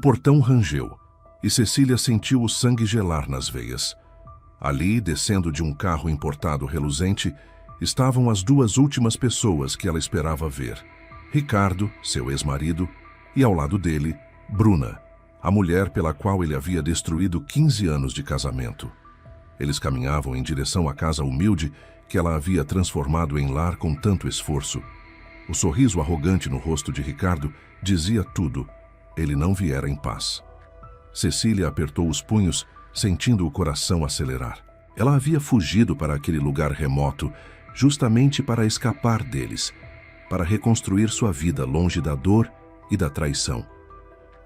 portão rangeu, e Cecília sentiu o sangue gelar nas veias. Ali, descendo de um carro importado reluzente, estavam as duas últimas pessoas que ela esperava ver. Ricardo, seu ex-marido, e ao lado dele, Bruna, a mulher pela qual ele havia destruído 15 anos de casamento. Eles caminhavam em direção à casa humilde que ela havia transformado em lar com tanto esforço. O sorriso arrogante no rosto de Ricardo dizia tudo. Ele não viera em paz. Cecília apertou os punhos, sentindo o coração acelerar. Ela havia fugido para aquele lugar remoto, justamente para escapar deles, para reconstruir sua vida longe da dor e da traição.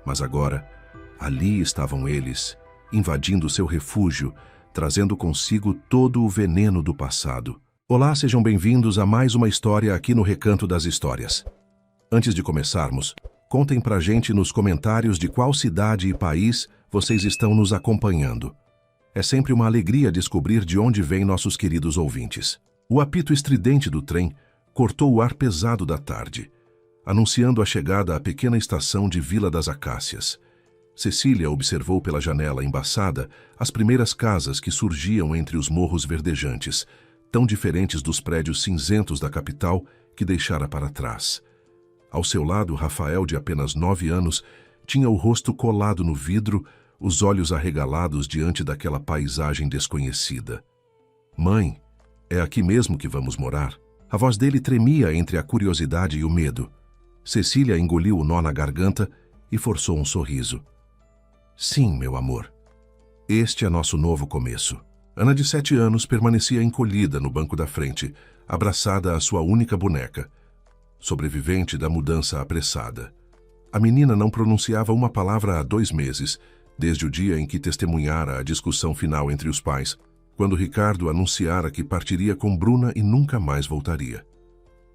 Mas agora, ali estavam eles, invadindo seu refúgio, trazendo consigo todo o veneno do passado. Olá, sejam bem-vindos a mais uma história aqui no Recanto das Histórias. Antes de começarmos, contem pra gente nos comentários de qual cidade e país vocês estão nos acompanhando. É sempre uma alegria descobrir de onde vêm nossos queridos ouvintes. O apito estridente do trem cortou o ar pesado da tarde, anunciando a chegada à pequena estação de Vila das Acácias. Cecília observou pela janela embaçada as primeiras casas que surgiam entre os morros verdejantes, tão diferentes dos prédios cinzentos da capital que deixara para trás. Ao seu lado, Rafael, de apenas 9 anos, tinha o rosto colado no vidro, os olhos arregalados diante daquela paisagem desconhecida. Mãe, é aqui mesmo que vamos morar? A voz dele tremia entre a curiosidade e o medo. Cecília engoliu o nó na garganta e forçou um sorriso. Sim, meu amor. Este é nosso novo começo. Ana, de 7 anos, permanecia encolhida no banco da frente, abraçada à sua única boneca, sobrevivente da mudança apressada. A menina não pronunciava uma palavra há 2 meses, desde o dia em que testemunhara a discussão final entre os pais, quando Ricardo anunciara que partiria com Bruna e nunca mais voltaria.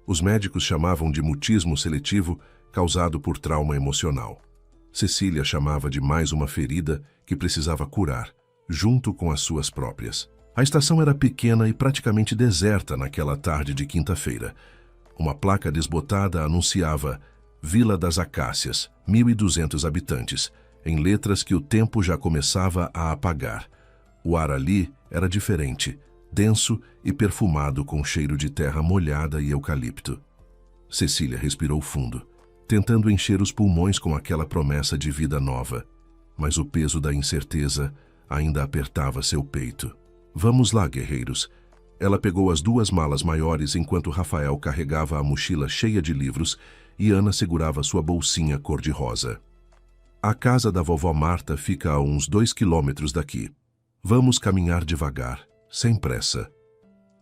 Os médicos chamavam de mutismo seletivo causado por trauma emocional. Cecília chamava de mais uma ferida que precisava curar, junto com as suas próprias. A estação era pequena e praticamente deserta naquela tarde de quinta-feira. Uma placa desbotada anunciava Vila das Acácias, 1.200 habitantes, em letras que o tempo já começava a apagar. O ar ali era diferente, denso e perfumado com cheiro de terra molhada e eucalipto. Cecília respirou fundo, tentando encher os pulmões com aquela promessa de vida nova, mas o peso da incerteza ainda apertava seu peito. Vamos lá, guerreiros. Ela pegou as 2 malas maiores enquanto Rafael carregava a mochila cheia de livros e Ana segurava sua bolsinha cor-de-rosa. A casa da vovó Marta fica a uns 2 quilômetros daqui. Vamos caminhar devagar, sem pressa.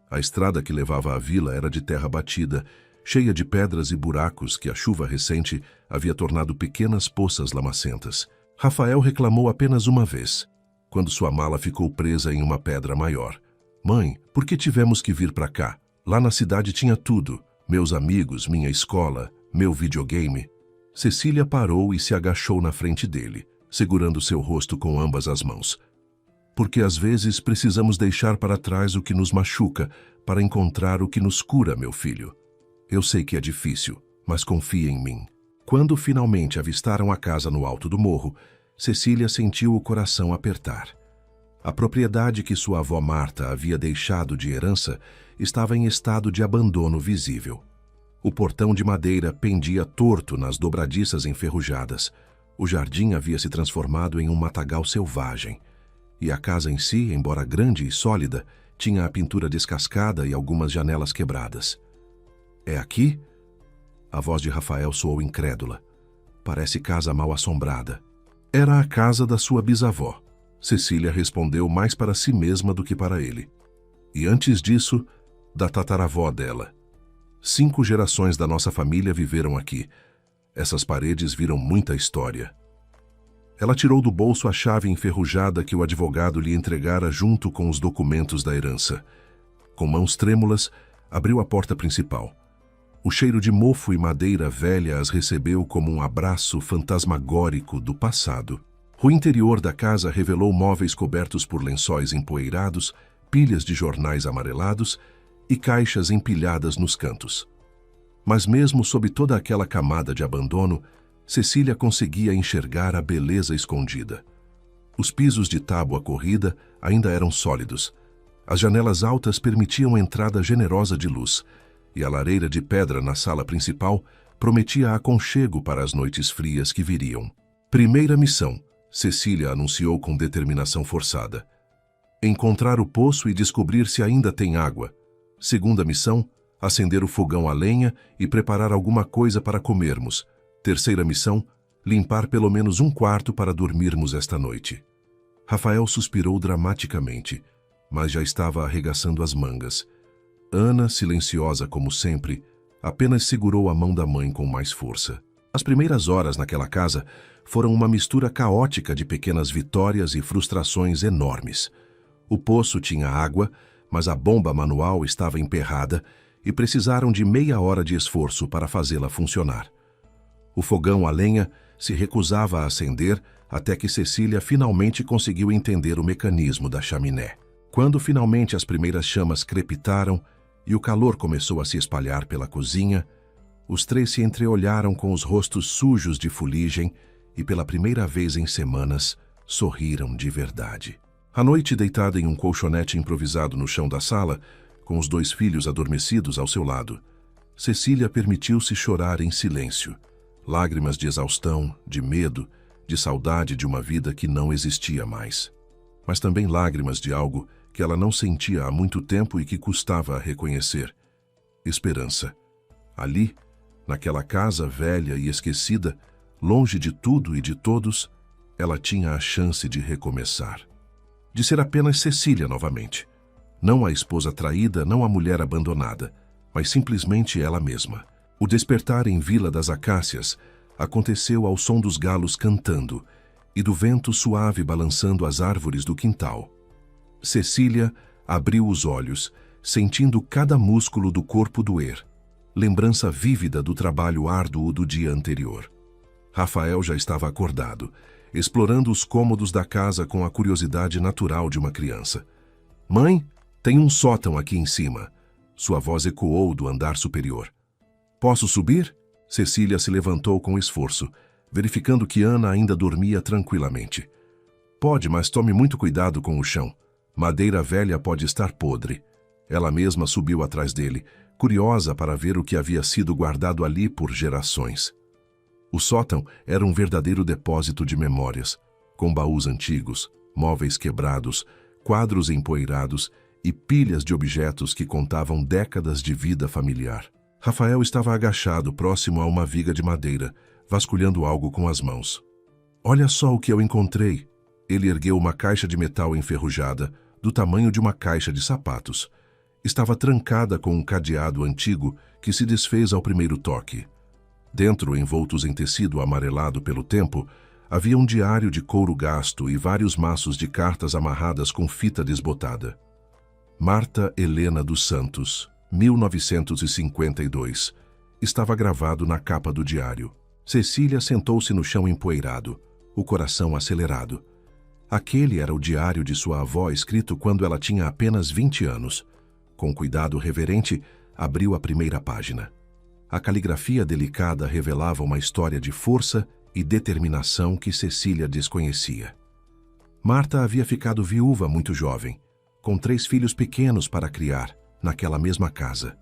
A estrada que levava à vila era de terra batida, cheia de pedras e buracos que a chuva recente havia tornado pequenas poças lamacentas. Rafael reclamou apenas uma vez, quando sua mala ficou presa em uma pedra maior. Mãe, por que tivemos que vir para cá? Lá na cidade tinha tudo. Meus amigos, minha escola, meu videogame. Cecília parou e se agachou na frente dele, segurando seu rosto com ambas as mãos. Porque às vezes precisamos deixar para trás o que nos machuca para encontrar o que nos cura, meu filho. Eu sei que é difícil, mas confie em mim. Quando finalmente avistaram a casa no alto do morro, Cecília sentiu o coração apertar. A propriedade que sua avó Marta havia deixado de herança estava em estado de abandono visível. O portão de madeira pendia torto nas dobradiças enferrujadas. O jardim havia se transformado em um matagal selvagem. E a casa em si, embora grande e sólida, tinha a pintura descascada e algumas janelas quebradas. É aqui? A voz de Rafael soou incrédula. Parece casa mal assombrada. Era a casa da sua bisavó. Cecília respondeu mais para si mesma do que para ele. E antes disso, da tataravó dela. 5 gerações da nossa família viveram aqui. Essas paredes viram muita história. Ela tirou do bolso a chave enferrujada que o advogado lhe entregara junto com os documentos da herança. Com mãos trêmulas, abriu a porta principal. O cheiro de mofo e madeira velha as recebeu como um abraço fantasmagórico do passado. O interior da casa revelou móveis cobertos por lençóis empoeirados, pilhas de jornais amarelados e caixas empilhadas nos cantos. Mas mesmo sob toda aquela camada de abandono, Cecília conseguia enxergar a beleza escondida. Os pisos de tábua corrida ainda eram sólidos. As janelas altas permitiam entrada generosa de luz, e a lareira de pedra na sala principal prometia aconchego para as noites frias que viriam. Primeira missão, Cecília anunciou com determinação forçada. Encontrar o poço e descobrir se ainda tem água. Segunda missão, acender o fogão a lenha e preparar alguma coisa para comermos. Terceira missão, limpar pelo menos um quarto para dormirmos esta noite. Rafael suspirou dramaticamente, mas já estava arregaçando as mangas. Ana, silenciosa como sempre, apenas segurou a mão da mãe com mais força. As primeiras horas naquela casa foram uma mistura caótica de pequenas vitórias e frustrações enormes. O poço tinha água, mas a bomba manual estava emperrada e precisaram de meia hora de esforço para fazê-la funcionar. O fogão a lenha se recusava a acender até que Cecília finalmente conseguiu entender o mecanismo da chaminé. Quando finalmente as primeiras chamas crepitaram e o calor começou a se espalhar pela cozinha, os três se entreolharam com os rostos sujos de fuligem e, pela primeira vez em semanas, sorriram de verdade. À noite, deitada em um colchonete improvisado no chão da sala, com os dois filhos adormecidos ao seu lado, Cecília permitiu-se chorar em silêncio. Lágrimas de exaustão, de medo, de saudade de uma vida que não existia mais. Mas também lágrimas de algo que ela não sentia há muito tempo e que custava a reconhecer. Esperança. Ali, naquela casa velha e esquecida, longe de tudo e de todos, ela tinha a chance de recomeçar. De ser apenas Cecília novamente. Não a esposa traída, não a mulher abandonada, mas simplesmente ela mesma. O despertar em Vila das Acácias aconteceu ao som dos galos cantando e do vento suave balançando as árvores do quintal. Cecília abriu os olhos, sentindo cada músculo do corpo doer, lembrança vívida do trabalho árduo do dia anterior. Rafael já estava acordado, explorando os cômodos da casa com a curiosidade natural de uma criança. "Mãe, tem um sótão aqui em cima." Sua voz ecoou do andar superior. "Posso subir?" Cecília se levantou com esforço, verificando que Ana ainda dormia tranquilamente. "Pode, mas tome muito cuidado com o chão. Madeira velha pode estar podre." Ela mesma subiu atrás dele, curiosa para ver o que havia sido guardado ali por gerações. O sótão era um verdadeiro depósito de memórias, com baús antigos, móveis quebrados, quadros empoeirados e pilhas de objetos que contavam décadas de vida familiar. Rafael estava agachado próximo a uma viga de madeira, vasculhando algo com as mãos. "Olha só o que eu encontrei." Ele ergueu uma caixa de metal enferrujada, do tamanho de uma caixa de sapatos. Estava trancada com um cadeado antigo que se desfez ao primeiro toque. Dentro, envoltos em tecido amarelado pelo tempo, havia um diário de couro gasto e vários maços de cartas amarradas com fita desbotada. Marta Helena dos Santos, 1952. Estava gravado na capa do diário. Cecília sentou-se no chão empoeirado, o coração acelerado. Aquele era o diário de sua avó escrito quando ela tinha apenas 20 anos. Com cuidado reverente, abriu a primeira página. A caligrafia delicada revelava uma história de força e determinação que Cecília desconhecia. Marta havia ficado viúva muito jovem, com 3 filhos pequenos para criar, naquela mesma casa.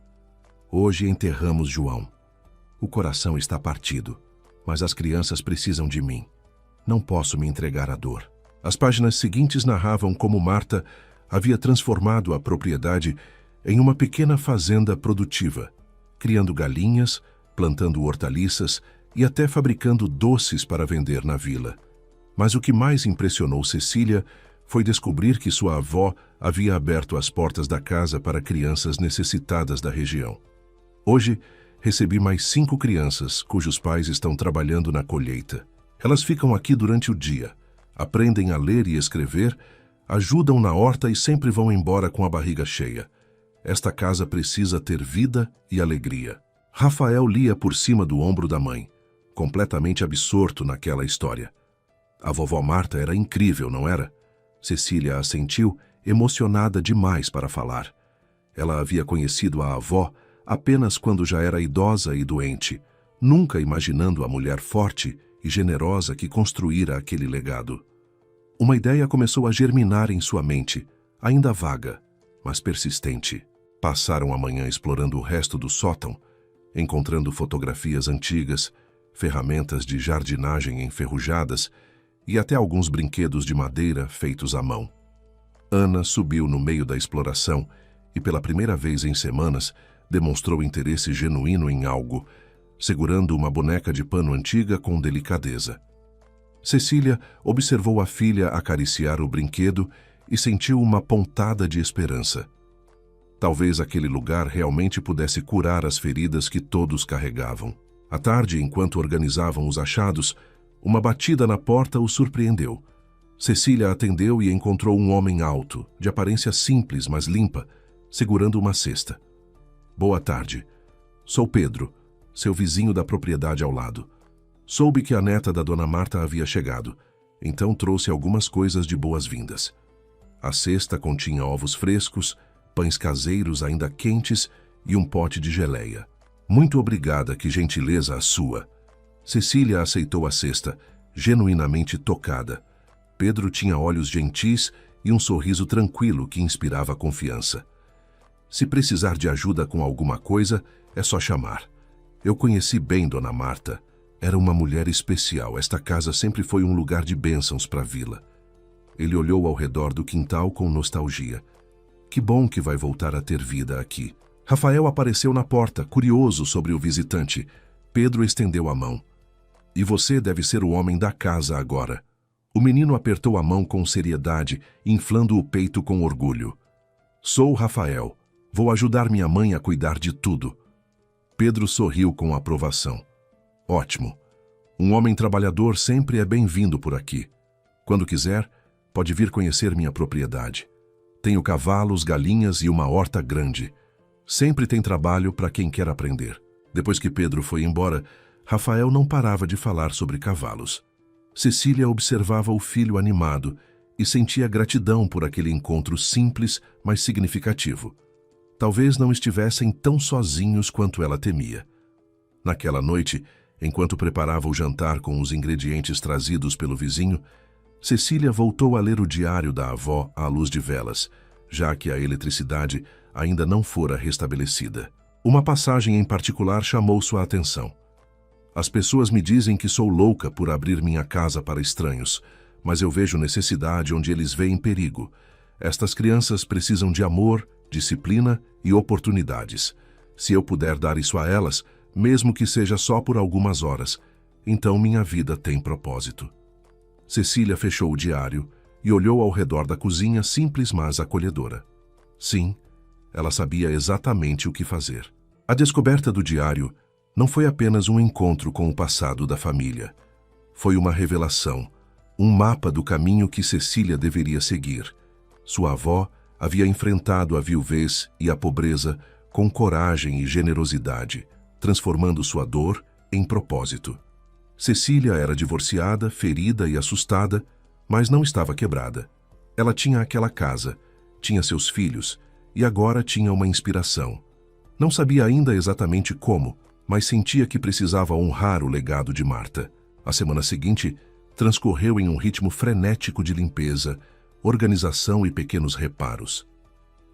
"Hoje enterramos João. O coração está partido, mas as crianças precisam de mim. Não posso me entregar à dor." As páginas seguintes narravam como Marta havia transformado a propriedade em uma pequena fazenda produtiva, criando galinhas, plantando hortaliças e até fabricando doces para vender na vila. Mas o que mais impressionou Cecília foi descobrir que sua avó havia aberto as portas da casa para crianças necessitadas da região. "Hoje, recebi mais 5 crianças cujos pais estão trabalhando na colheita. Elas ficam aqui durante o dia, aprendem a ler e escrever, ajudam na horta e sempre vão embora com a barriga cheia. Esta casa precisa ter vida e alegria." Rafael lia por cima do ombro da mãe, completamente absorto naquela história. A vovó Marta era incrível, não era? Cecília assentiu, emocionada demais para falar. Ela havia conhecido a avó apenas quando já era idosa e doente, nunca imaginando a mulher forte e generosa que construíra aquele legado. Uma ideia começou a germinar em sua mente, ainda vaga, mas persistente. Passaram a manhã explorando o resto do sótão, encontrando fotografias antigas, ferramentas de jardinagem enferrujadas e até alguns brinquedos de madeira feitos à mão. Ana subiu no meio da exploração e, pela primeira vez em semanas, demonstrou interesse genuíno em algo, segurando uma boneca de pano antiga com delicadeza. Cecília observou a filha acariciar o brinquedo e sentiu uma pontada de esperança. Talvez aquele lugar realmente pudesse curar as feridas que todos carregavam. À tarde, enquanto organizavam os achados, uma batida na porta os surpreendeu. Cecília atendeu e encontrou um homem alto, de aparência simples, mas limpa, segurando uma cesta. Boa tarde. Sou Pedro, seu vizinho da propriedade ao lado. Soube que a neta da dona Marta havia chegado, então trouxe algumas coisas de boas-vindas. A cesta continha ovos frescos, pães caseiros ainda quentes e um pote de geleia. Muito obrigada, que gentileza a sua. Cecília aceitou a cesta, genuinamente tocada. Pedro tinha olhos gentis e um sorriso tranquilo que inspirava confiança. Se precisar de ajuda com alguma coisa, é só chamar. Eu conheci bem dona Marta. Era uma mulher especial. Esta casa sempre foi um lugar de bênçãos para a vila. Ele olhou ao redor do quintal com nostalgia. Que bom que vai voltar a ter vida aqui. Rafael apareceu na porta, curioso sobre o visitante. Pedro estendeu a mão. E você deve ser o homem da casa agora. O menino apertou a mão com seriedade, inflando o peito com orgulho. Sou Rafael. Vou ajudar minha mãe a cuidar de tudo. Pedro sorriu com aprovação. Ótimo. Um homem trabalhador sempre é bem-vindo por aqui. Quando quiser, pode vir conhecer minha propriedade. Tenho cavalos, galinhas e uma horta grande. Sempre tem trabalho para quem quer aprender. Depois que Pedro foi embora, Rafael não parava de falar sobre cavalos. Cecília observava o filho animado e sentia gratidão por aquele encontro simples, mas significativo. Talvez não estivessem tão sozinhos quanto ela temia. Naquela noite, enquanto preparava o jantar com os ingredientes trazidos pelo vizinho, Cecília voltou a ler o diário da avó à luz de velas, já que a eletricidade ainda não fora restabelecida. Uma passagem em particular chamou sua atenção. As pessoas me dizem que sou louca por abrir minha casa para estranhos, mas eu vejo necessidade onde eles veem perigo. Estas crianças precisam de amor, disciplina e oportunidades. Se eu puder dar isso a elas, mesmo que seja só por algumas horas, então minha vida tem propósito. Cecília fechou o diário e olhou ao redor da cozinha simples, mas acolhedora. Sim, ela sabia exatamente o que fazer. A descoberta do diário não foi apenas um encontro com o passado da família. Foi uma revelação, um mapa do caminho que Cecília deveria seguir. Sua avó havia enfrentado a viuvez e a pobreza com coragem e generosidade, transformando sua dor em propósito. Cecília era divorciada, ferida e assustada, mas não estava quebrada. Ela tinha aquela casa, tinha seus filhos e agora tinha uma inspiração. Não sabia ainda exatamente como, mas sentia que precisava honrar o legado de Marta. A semana seguinte transcorreu em um ritmo frenético de limpeza, organização e pequenos reparos.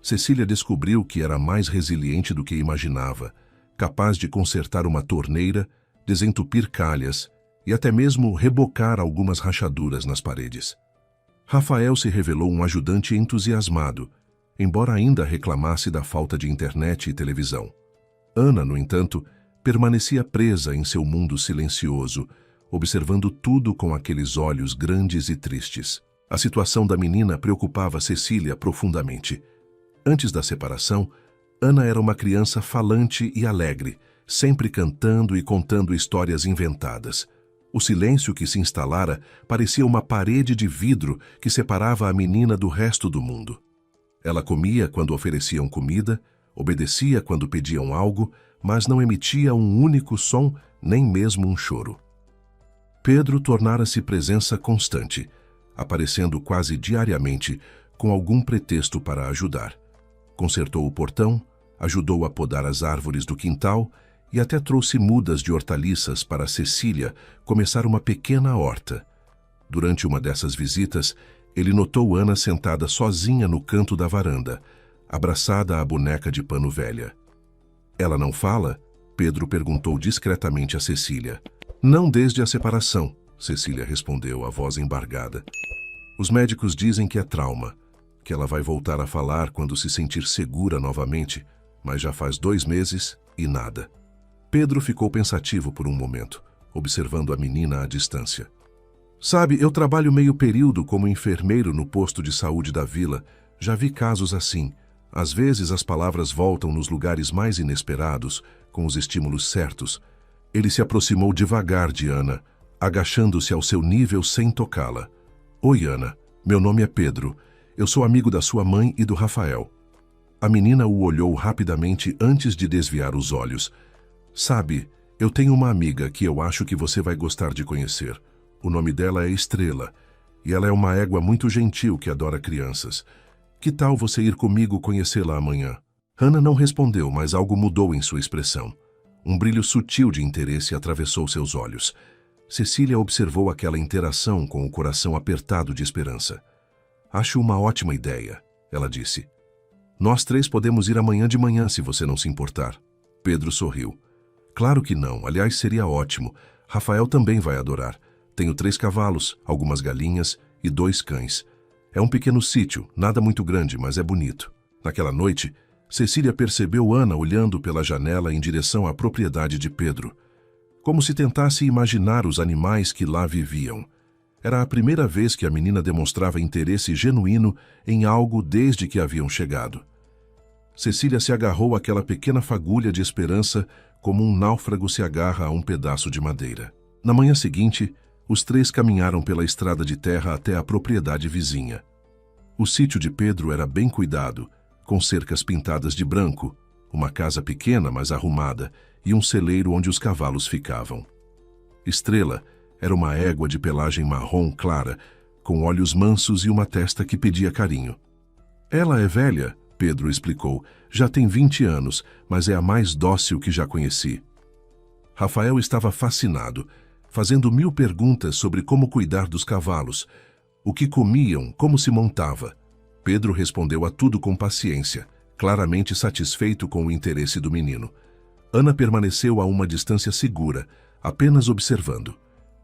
Cecília descobriu que era mais resiliente do que imaginava, capaz de consertar uma torneira, desentupir calhas e até mesmo rebocar algumas rachaduras nas paredes. Rafael se revelou um ajudante entusiasmado, embora ainda reclamasse da falta de internet e televisão. Ana, no entanto, permanecia presa em seu mundo silencioso, observando tudo com aqueles olhos grandes e tristes. A situação da menina preocupava Cecília profundamente. Antes da separação, Ana era uma criança falante e alegre, sempre cantando e contando histórias inventadas. O silêncio que se instalara parecia uma parede de vidro que separava a menina do resto do mundo. Ela comia quando ofereciam comida, obedecia quando pediam algo, mas não emitia um único som, nem mesmo um choro. Pedro tornara-se presença constante, aparecendo quase diariamente com algum pretexto para ajudar. Consertou o portão, ajudou a podar as árvores do quintal e até trouxe mudas de hortaliças para Cecília começar uma pequena horta. Durante uma dessas visitas, ele notou Ana sentada sozinha no canto da varanda, abraçada à boneca de pano velha. Ela não fala? Pedro perguntou discretamente a Cecília. Não desde a separação, Cecília respondeu, a voz embargada. Os médicos dizem que é trauma, que ela vai voltar a falar quando se sentir segura novamente, mas já faz 2 meses e nada. Pedro ficou pensativo por um momento, observando a menina à distância. Sabe, eu trabalho meio período como enfermeiro no posto de saúde da vila. Já vi casos assim. Às vezes as palavras voltam nos lugares mais inesperados, com os estímulos certos. Ele se aproximou devagar de Ana, agachando-se ao seu nível sem tocá-la. Oi, Ana. Meu nome é Pedro. Eu sou amigo da sua mãe e do Rafael. A menina o olhou rapidamente antes de desviar os olhos. Sabe, eu tenho uma amiga que eu acho que você vai gostar de conhecer. O nome dela é Estrela, e ela é uma égua muito gentil que adora crianças. Que tal você ir comigo conhecê-la amanhã? Ana não respondeu, mas algo mudou em sua expressão. Um brilho sutil de interesse atravessou seus olhos. Cecília observou aquela interação com o coração apertado de esperança. Acho uma ótima ideia, ela disse. Nós 3 podemos ir amanhã de manhã, se você não se importar. Pedro sorriu. Claro que não, aliás, seria ótimo. Rafael também vai adorar. Tenho 3 cavalos, algumas galinhas e 2 cães. É um pequeno sítio, nada muito grande, mas é bonito. Naquela noite, Cecília percebeu Ana olhando pela janela em direção à propriedade de Pedro, como se tentasse imaginar os animais que lá viviam. Era a primeira vez que a menina demonstrava interesse genuíno em algo desde que haviam chegado. Cecília se agarrou àquela pequena fagulha de esperança como um náufrago se agarra a um pedaço de madeira. Na manhã seguinte, os 3 caminharam pela estrada de terra até a propriedade vizinha. O sítio de Pedro era bem cuidado, com cercas pintadas de branco, uma casa pequena, mas arrumada, e um celeiro onde os cavalos ficavam. Estrela era uma égua de pelagem marrom clara, com olhos mansos e uma testa que pedia carinho. Ela é velha, Pedro explicou, já tem 20 anos, mas é a mais dócil que já conheci. Rafael estava fascinado, fazendo 1000 perguntas sobre como cuidar dos cavalos, o que comiam, como se montava. Pedro respondeu a tudo com paciência, claramente satisfeito com o interesse do menino. Ana permaneceu a uma distância segura, apenas observando.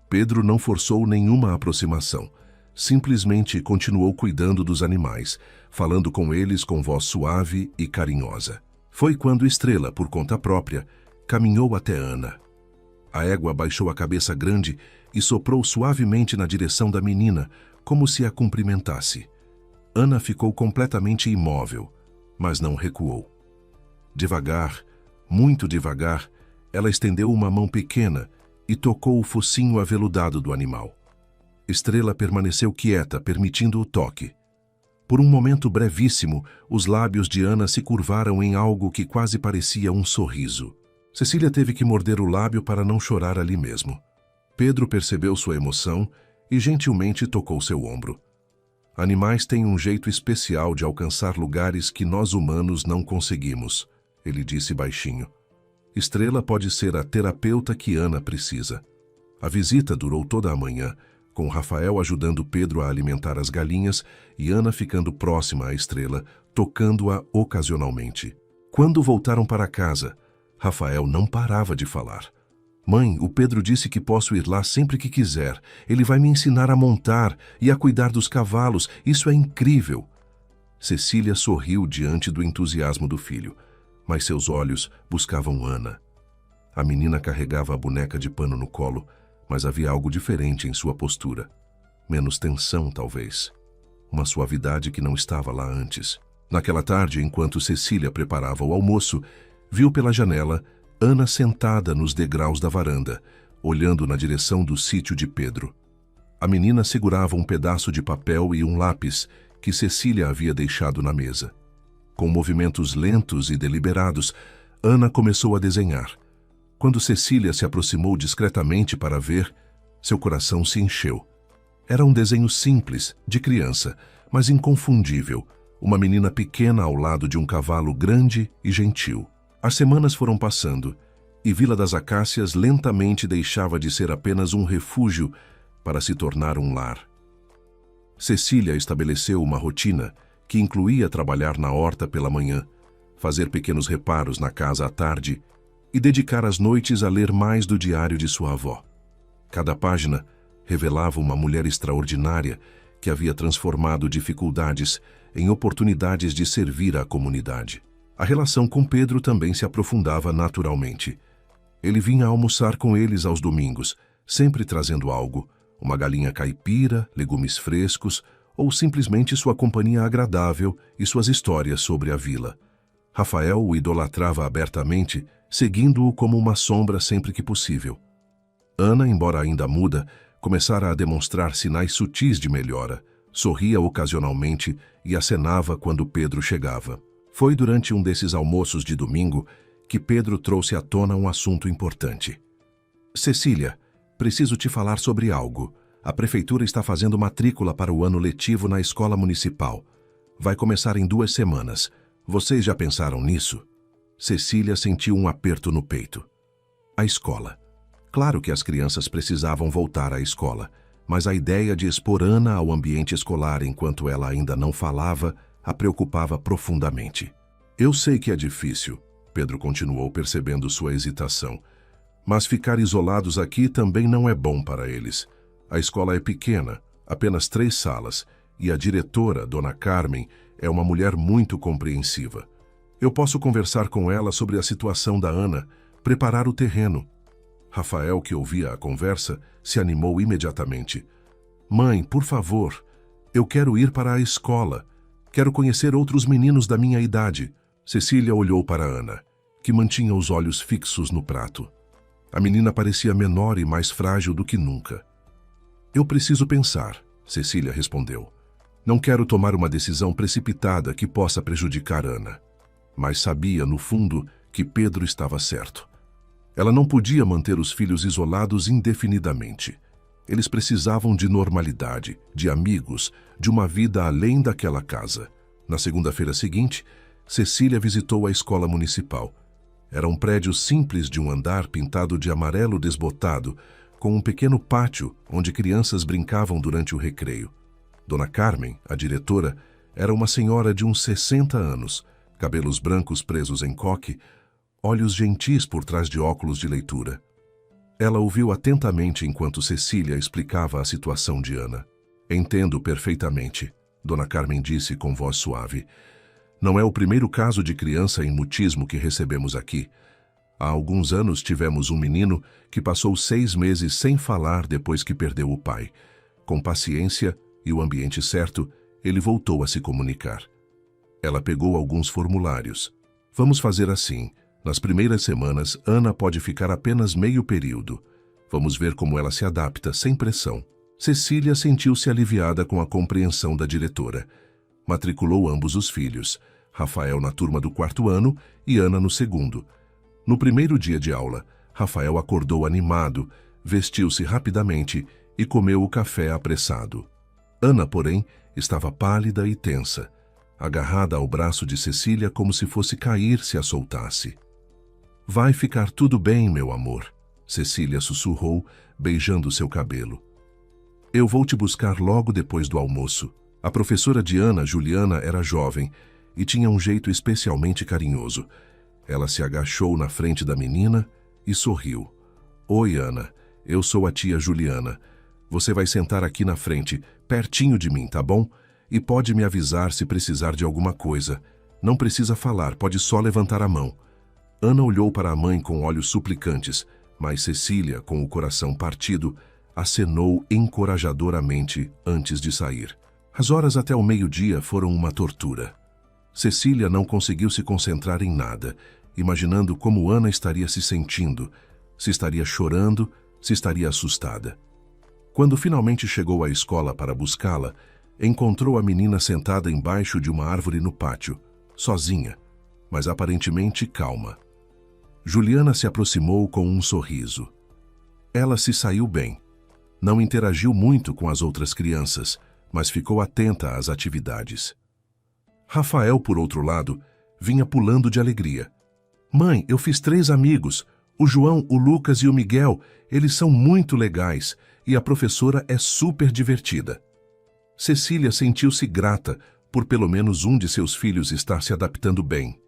Pedro não forçou nenhuma aproximação. Simplesmente continuou cuidando dos animais, falando com eles com voz suave e carinhosa. Foi quando Estrela, por conta própria, caminhou até Ana. A égua baixou a cabeça grande e soprou suavemente na direção da menina, como se a cumprimentasse. Ana ficou completamente imóvel, mas não recuou. Devagar, muito devagar, ela estendeu uma mão pequena e tocou o focinho aveludado do animal. Estrela permaneceu quieta, permitindo o toque. Por um momento brevíssimo, os lábios de Ana se curvaram em algo que quase parecia um sorriso. Cecília teve que morder o lábio para não chorar ali mesmo. Pedro percebeu sua emoção e gentilmente tocou seu ombro. Animais têm um jeito especial de alcançar lugares que nós humanos não conseguimos, ele disse baixinho. Estrela pode ser a terapeuta que Ana precisa. A visita durou toda a manhã, com Rafael ajudando Pedro a alimentar as galinhas e Ana ficando próxima à Estrela, tocando-a ocasionalmente. Quando voltaram para casa, Rafael não parava de falar. Mãe, o Pedro disse que posso ir lá sempre que quiser. Ele vai me ensinar a montar e a cuidar dos cavalos. Isso é incrível. Cecília sorriu diante do entusiasmo do filho, mas seus olhos buscavam Ana. A menina carregava a boneca de pano no colo, mas havia algo diferente em sua postura. Menos tensão, talvez. Uma suavidade que não estava lá antes. Naquela tarde, enquanto Cecília preparava o almoço, viu pela janela Ana sentada nos degraus da varanda, olhando na direção do sítio de Pedro. A menina segurava um pedaço de papel e um lápis que Cecília havia deixado na mesa. Com movimentos lentos e deliberados, Ana começou a desenhar. Quando Cecília se aproximou discretamente para ver, seu coração se encheu. Era um desenho simples, de criança, mas inconfundível. Uma menina pequena ao lado de um cavalo grande e gentil. As semanas foram passando, E Vila das Acácias lentamente deixava de ser apenas um refúgio para se tornar um lar. Cecília estabeleceu uma rotina que incluía trabalhar na horta pela manhã, fazer pequenos reparos na casa à tarde e dedicar as noites a ler mais do diário de sua avó. Cada página revelava uma mulher extraordinária que havia transformado dificuldades em oportunidades de servir à comunidade. A relação com Pedro também se aprofundava naturalmente. Ele vinha almoçar com eles aos domingos, sempre trazendo algo, uma galinha caipira, legumes frescos ou simplesmente sua companhia agradável e suas histórias sobre a vila. Rafael o idolatrava abertamente, seguindo-o como uma sombra sempre que possível. Ana, embora ainda muda, começara a demonstrar sinais sutis de melhora, sorria ocasionalmente e acenava quando Pedro chegava. Foi durante um desses almoços de domingo que Pedro trouxe à tona um assunto importante. Cecília, preciso te falar sobre algo. A prefeitura está fazendo matrícula para o ano letivo na escola municipal. Vai começar em 2 semanas. Vocês já pensaram nisso? Cecília sentiu um aperto no peito. A escola. Claro que as crianças precisavam voltar à escola, mas a ideia de expor Ana ao ambiente escolar enquanto ela ainda não falava a preocupava profundamente. Eu sei que é difícil, Pedro continuou percebendo sua hesitação, mas ficar isolados aqui também não é bom para eles. A escola é pequena, apenas 3 salas, e a diretora, Dona Carmen, é uma mulher muito compreensiva. Eu posso conversar com ela sobre a situação da Ana, preparar o terreno. Rafael, que ouvia a conversa, se animou imediatamente. Mãe, por favor, eu quero ir para a escola. Quero conhecer outros meninos da minha idade. Cecília olhou para Ana, que mantinha os olhos fixos no prato. A menina parecia menor e mais frágil do que nunca. Eu preciso pensar, Cecília respondeu. Não quero tomar uma decisão precipitada que possa prejudicar Ana. Mas sabia, no fundo, que Pedro estava certo. Ela não podia manter os filhos isolados indefinidamente. Eles precisavam de normalidade, de amigos, de uma vida além daquela casa. Na segunda-feira seguinte, Cecília visitou a escola municipal. Era um prédio simples de um andar pintado de amarelo desbotado, com um pequeno pátio onde crianças brincavam durante o recreio. Dona Carmen, a diretora, era uma senhora de uns 60 anos, cabelos brancos presos em coque, olhos gentis por trás de óculos de leitura. Ela ouviu atentamente enquanto Cecília explicava a situação de Ana. Entendo perfeitamente, Dona Carmen disse com voz suave. Não é o primeiro caso de criança em mutismo que recebemos aqui. Há alguns anos tivemos um menino que passou 6 meses sem falar depois que perdeu o pai. Com paciência e o ambiente certo, ele voltou a se comunicar. Ela pegou alguns formulários. Vamos fazer assim. Nas primeiras semanas, Ana pode ficar apenas meio período. Vamos ver como ela se adapta, sem pressão. Cecília sentiu-se aliviada com a compreensão da diretora. Matriculou ambos os filhos, Rafael na turma do 4º ano e Ana no 2º. No primeiro dia de aula, Rafael acordou animado, vestiu-se rapidamente e comeu o café apressado. Ana, porém, estava pálida e tensa, agarrada ao braço de Cecília como se fosse cair se a soltasse. Vai ficar tudo bem, meu amor, Cecília sussurrou, beijando seu cabelo. Eu vou te buscar logo depois do almoço. A professora de Ana, Juliana, era jovem e tinha um jeito especialmente carinhoso. Ela se agachou na frente da menina e sorriu. Oi, Ana, eu sou a tia Juliana. Você vai sentar aqui na frente, pertinho de mim, tá bom? E pode me avisar se precisar de alguma coisa. Não precisa falar, pode só levantar a mão. Ana olhou para a mãe com olhos suplicantes, mas Cecília, com o coração partido, acenou encorajadoramente antes de sair. As horas até o meio-dia foram uma tortura. Cecília não conseguiu se concentrar em nada, imaginando como Ana estaria se sentindo, se estaria chorando, se estaria assustada. Quando finalmente chegou à escola para buscá-la, encontrou a menina sentada embaixo de uma árvore no pátio, sozinha, mas aparentemente calma. Juliana se aproximou com um sorriso. Ela se saiu bem. Não interagiu muito com as outras crianças, mas ficou atenta às atividades. Rafael, por outro lado, vinha pulando de alegria. Mãe, eu fiz 3 amigos. O João, o Lucas e o Miguel, eles são muito legais e a professora é super divertida. Cecília sentiu-se grata por pelo menos um de seus filhos estar se adaptando bem.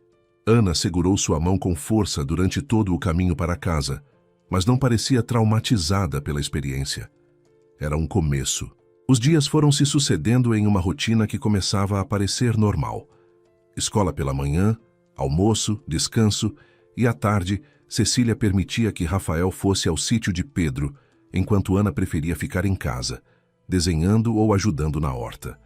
Ana segurou sua mão com força durante todo o caminho para casa, mas não parecia traumatizada pela experiência. Era um começo. Os dias foram se sucedendo em uma rotina que começava a parecer normal. Escola pela manhã, almoço, descanso e à tarde, Cecília permitia que Rafael fosse ao sítio de Pedro, enquanto Ana preferia ficar em casa, desenhando ou ajudando na horta.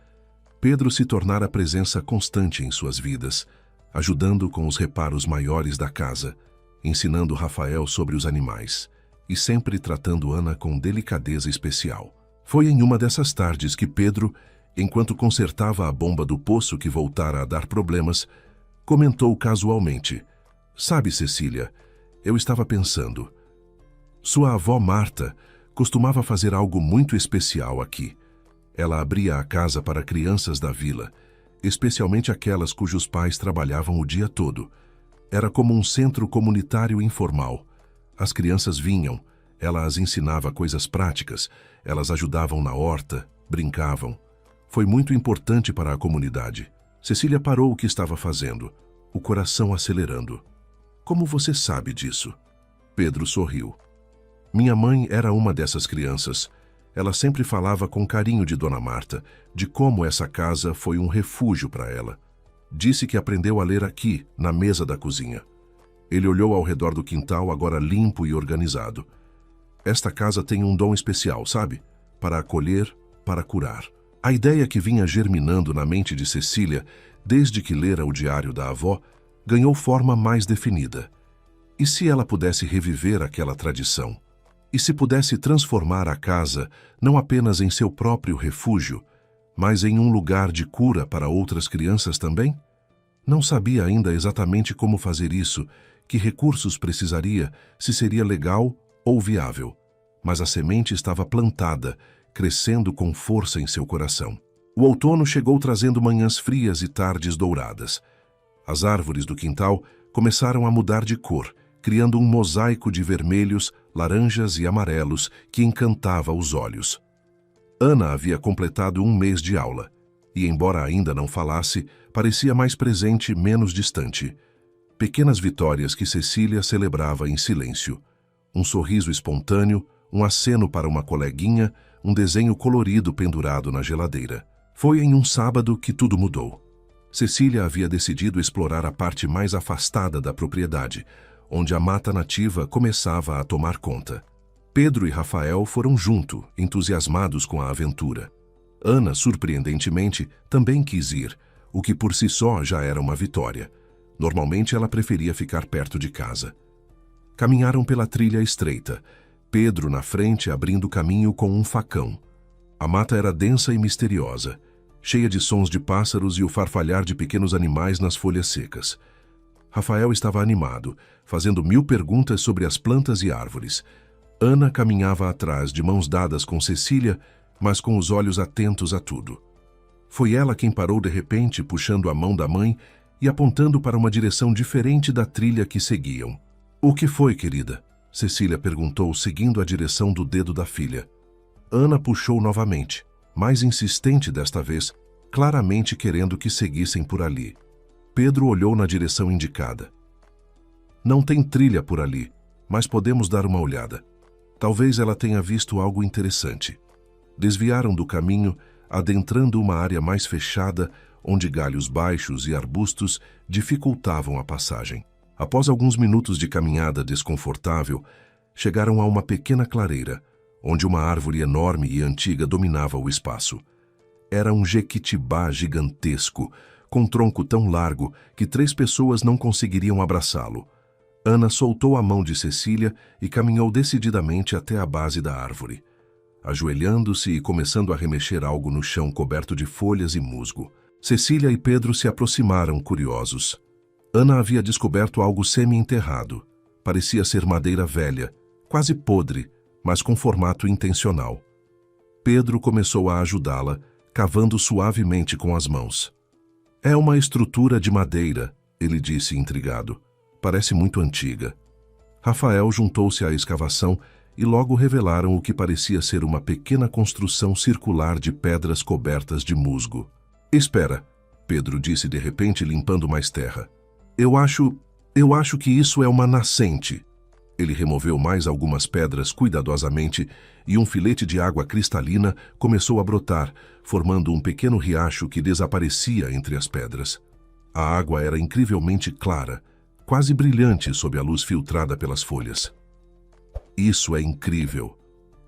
Pedro se tornara presença constante em suas vidas, ajudando com os reparos maiores da casa, ensinando Rafael sobre os animais e sempre tratando Ana com delicadeza especial. Foi em uma dessas tardes que Pedro, enquanto consertava a bomba do poço que voltara a dar problemas, comentou casualmente: "Sabe, Cecília, eu estava pensando. Sua avó Marta costumava fazer algo muito especial aqui. Ela abria a casa para crianças da vila, especialmente aquelas cujos pais trabalhavam o dia todo. Era como um centro comunitário informal. As crianças vinham, ela as ensinava coisas práticas, elas ajudavam na horta, brincavam. Foi muito importante para a comunidade." Cecília parou o que estava fazendo, o coração acelerando. "Como você sabe disso?" Pedro sorriu. "Minha mãe era uma dessas crianças. Ela sempre falava com carinho de Dona Marta, de como essa casa foi um refúgio para ela. Disse que aprendeu a ler aqui, na mesa da cozinha." Ele olhou ao redor do quintal, agora limpo e organizado. "Esta casa tem um dom especial, sabe? Para acolher, para curar." A ideia que vinha germinando na mente de Cecília, desde que lera o diário da avó, ganhou forma mais definida. E se ela pudesse reviver aquela tradição? E se pudesse transformar a casa não apenas em seu próprio refúgio, mas em um lugar de cura para outras crianças também? Não sabia ainda exatamente como fazer isso, que recursos precisaria, se seria legal ou viável. Mas a semente estava plantada, crescendo com força em seu coração. O outono chegou trazendo manhãs frias e tardes douradas. As árvores do quintal começaram a mudar de cor, criando um mosaico de vermelhos, laranjas e amarelos que encantava os olhos. Ana havia completado 1 mês de aula, e embora ainda não falasse, parecia mais presente, menos distante. Pequenas vitórias que Cecília celebrava em silêncio. Um sorriso espontâneo, um aceno para uma coleguinha, um desenho colorido pendurado na geladeira. Foi em um sábado que tudo mudou. Cecília havia decidido explorar a parte mais afastada da propriedade, onde a mata nativa começava a tomar conta. Pedro e Rafael foram junto, entusiasmados com a aventura. Ana, surpreendentemente, também quis ir, o que por si só já era uma vitória. Normalmente ela preferia ficar perto de casa. Caminharam pela trilha estreita, Pedro na frente abrindo caminho com um facão. A mata era densa e misteriosa, cheia de sons de pássaros e o farfalhar de pequenos animais nas folhas secas. Rafael estava animado, fazendo 1000 perguntas sobre as plantas e árvores. Ana caminhava atrás, de mãos dadas com Cecília, mas com os olhos atentos a tudo. Foi ela quem parou de repente, puxando a mão da mãe e apontando para uma direção diferente da trilha que seguiam. "O que foi, querida?" Cecília perguntou, seguindo a direção do dedo da filha. Ana puxou novamente, mais insistente desta vez, claramente querendo que seguissem por ali. Pedro olhou na direção indicada. "Não tem trilha por ali, mas podemos dar uma olhada. Talvez ela tenha visto algo interessante." Desviaram do caminho, adentrando uma área mais fechada, onde galhos baixos e arbustos dificultavam a passagem. Após alguns minutos de caminhada desconfortável, chegaram a uma pequena clareira, onde uma árvore enorme e antiga dominava o espaço. Era um jequitibá gigantesco, com um tronco tão largo que 3 pessoas não conseguiriam abraçá-lo. Ana soltou a mão de Cecília e caminhou decididamente até a base da árvore, ajoelhando-se e começando a remexer algo no chão coberto de folhas e musgo. Cecília e Pedro se aproximaram, curiosos. Ana havia descoberto algo semi-enterrado. Parecia ser madeira velha, quase podre, mas com formato intencional. Pedro começou a ajudá-la, cavando suavemente com as mãos. "É uma estrutura de madeira", ele disse intrigado. "Parece muito antiga." Rafael juntou-se à escavação e logo revelaram o que parecia ser uma pequena construção circular de pedras cobertas de musgo. Espera, Pedro disse de repente, limpando mais terra. Eu acho que isso é uma nascente. Ele removeu mais algumas pedras cuidadosamente e um filete de água cristalina começou a brotar, formando um pequeno riacho que desaparecia entre as pedras. A água era incrivelmente clara, quase brilhante sob a luz filtrada pelas folhas. Isso é incrível.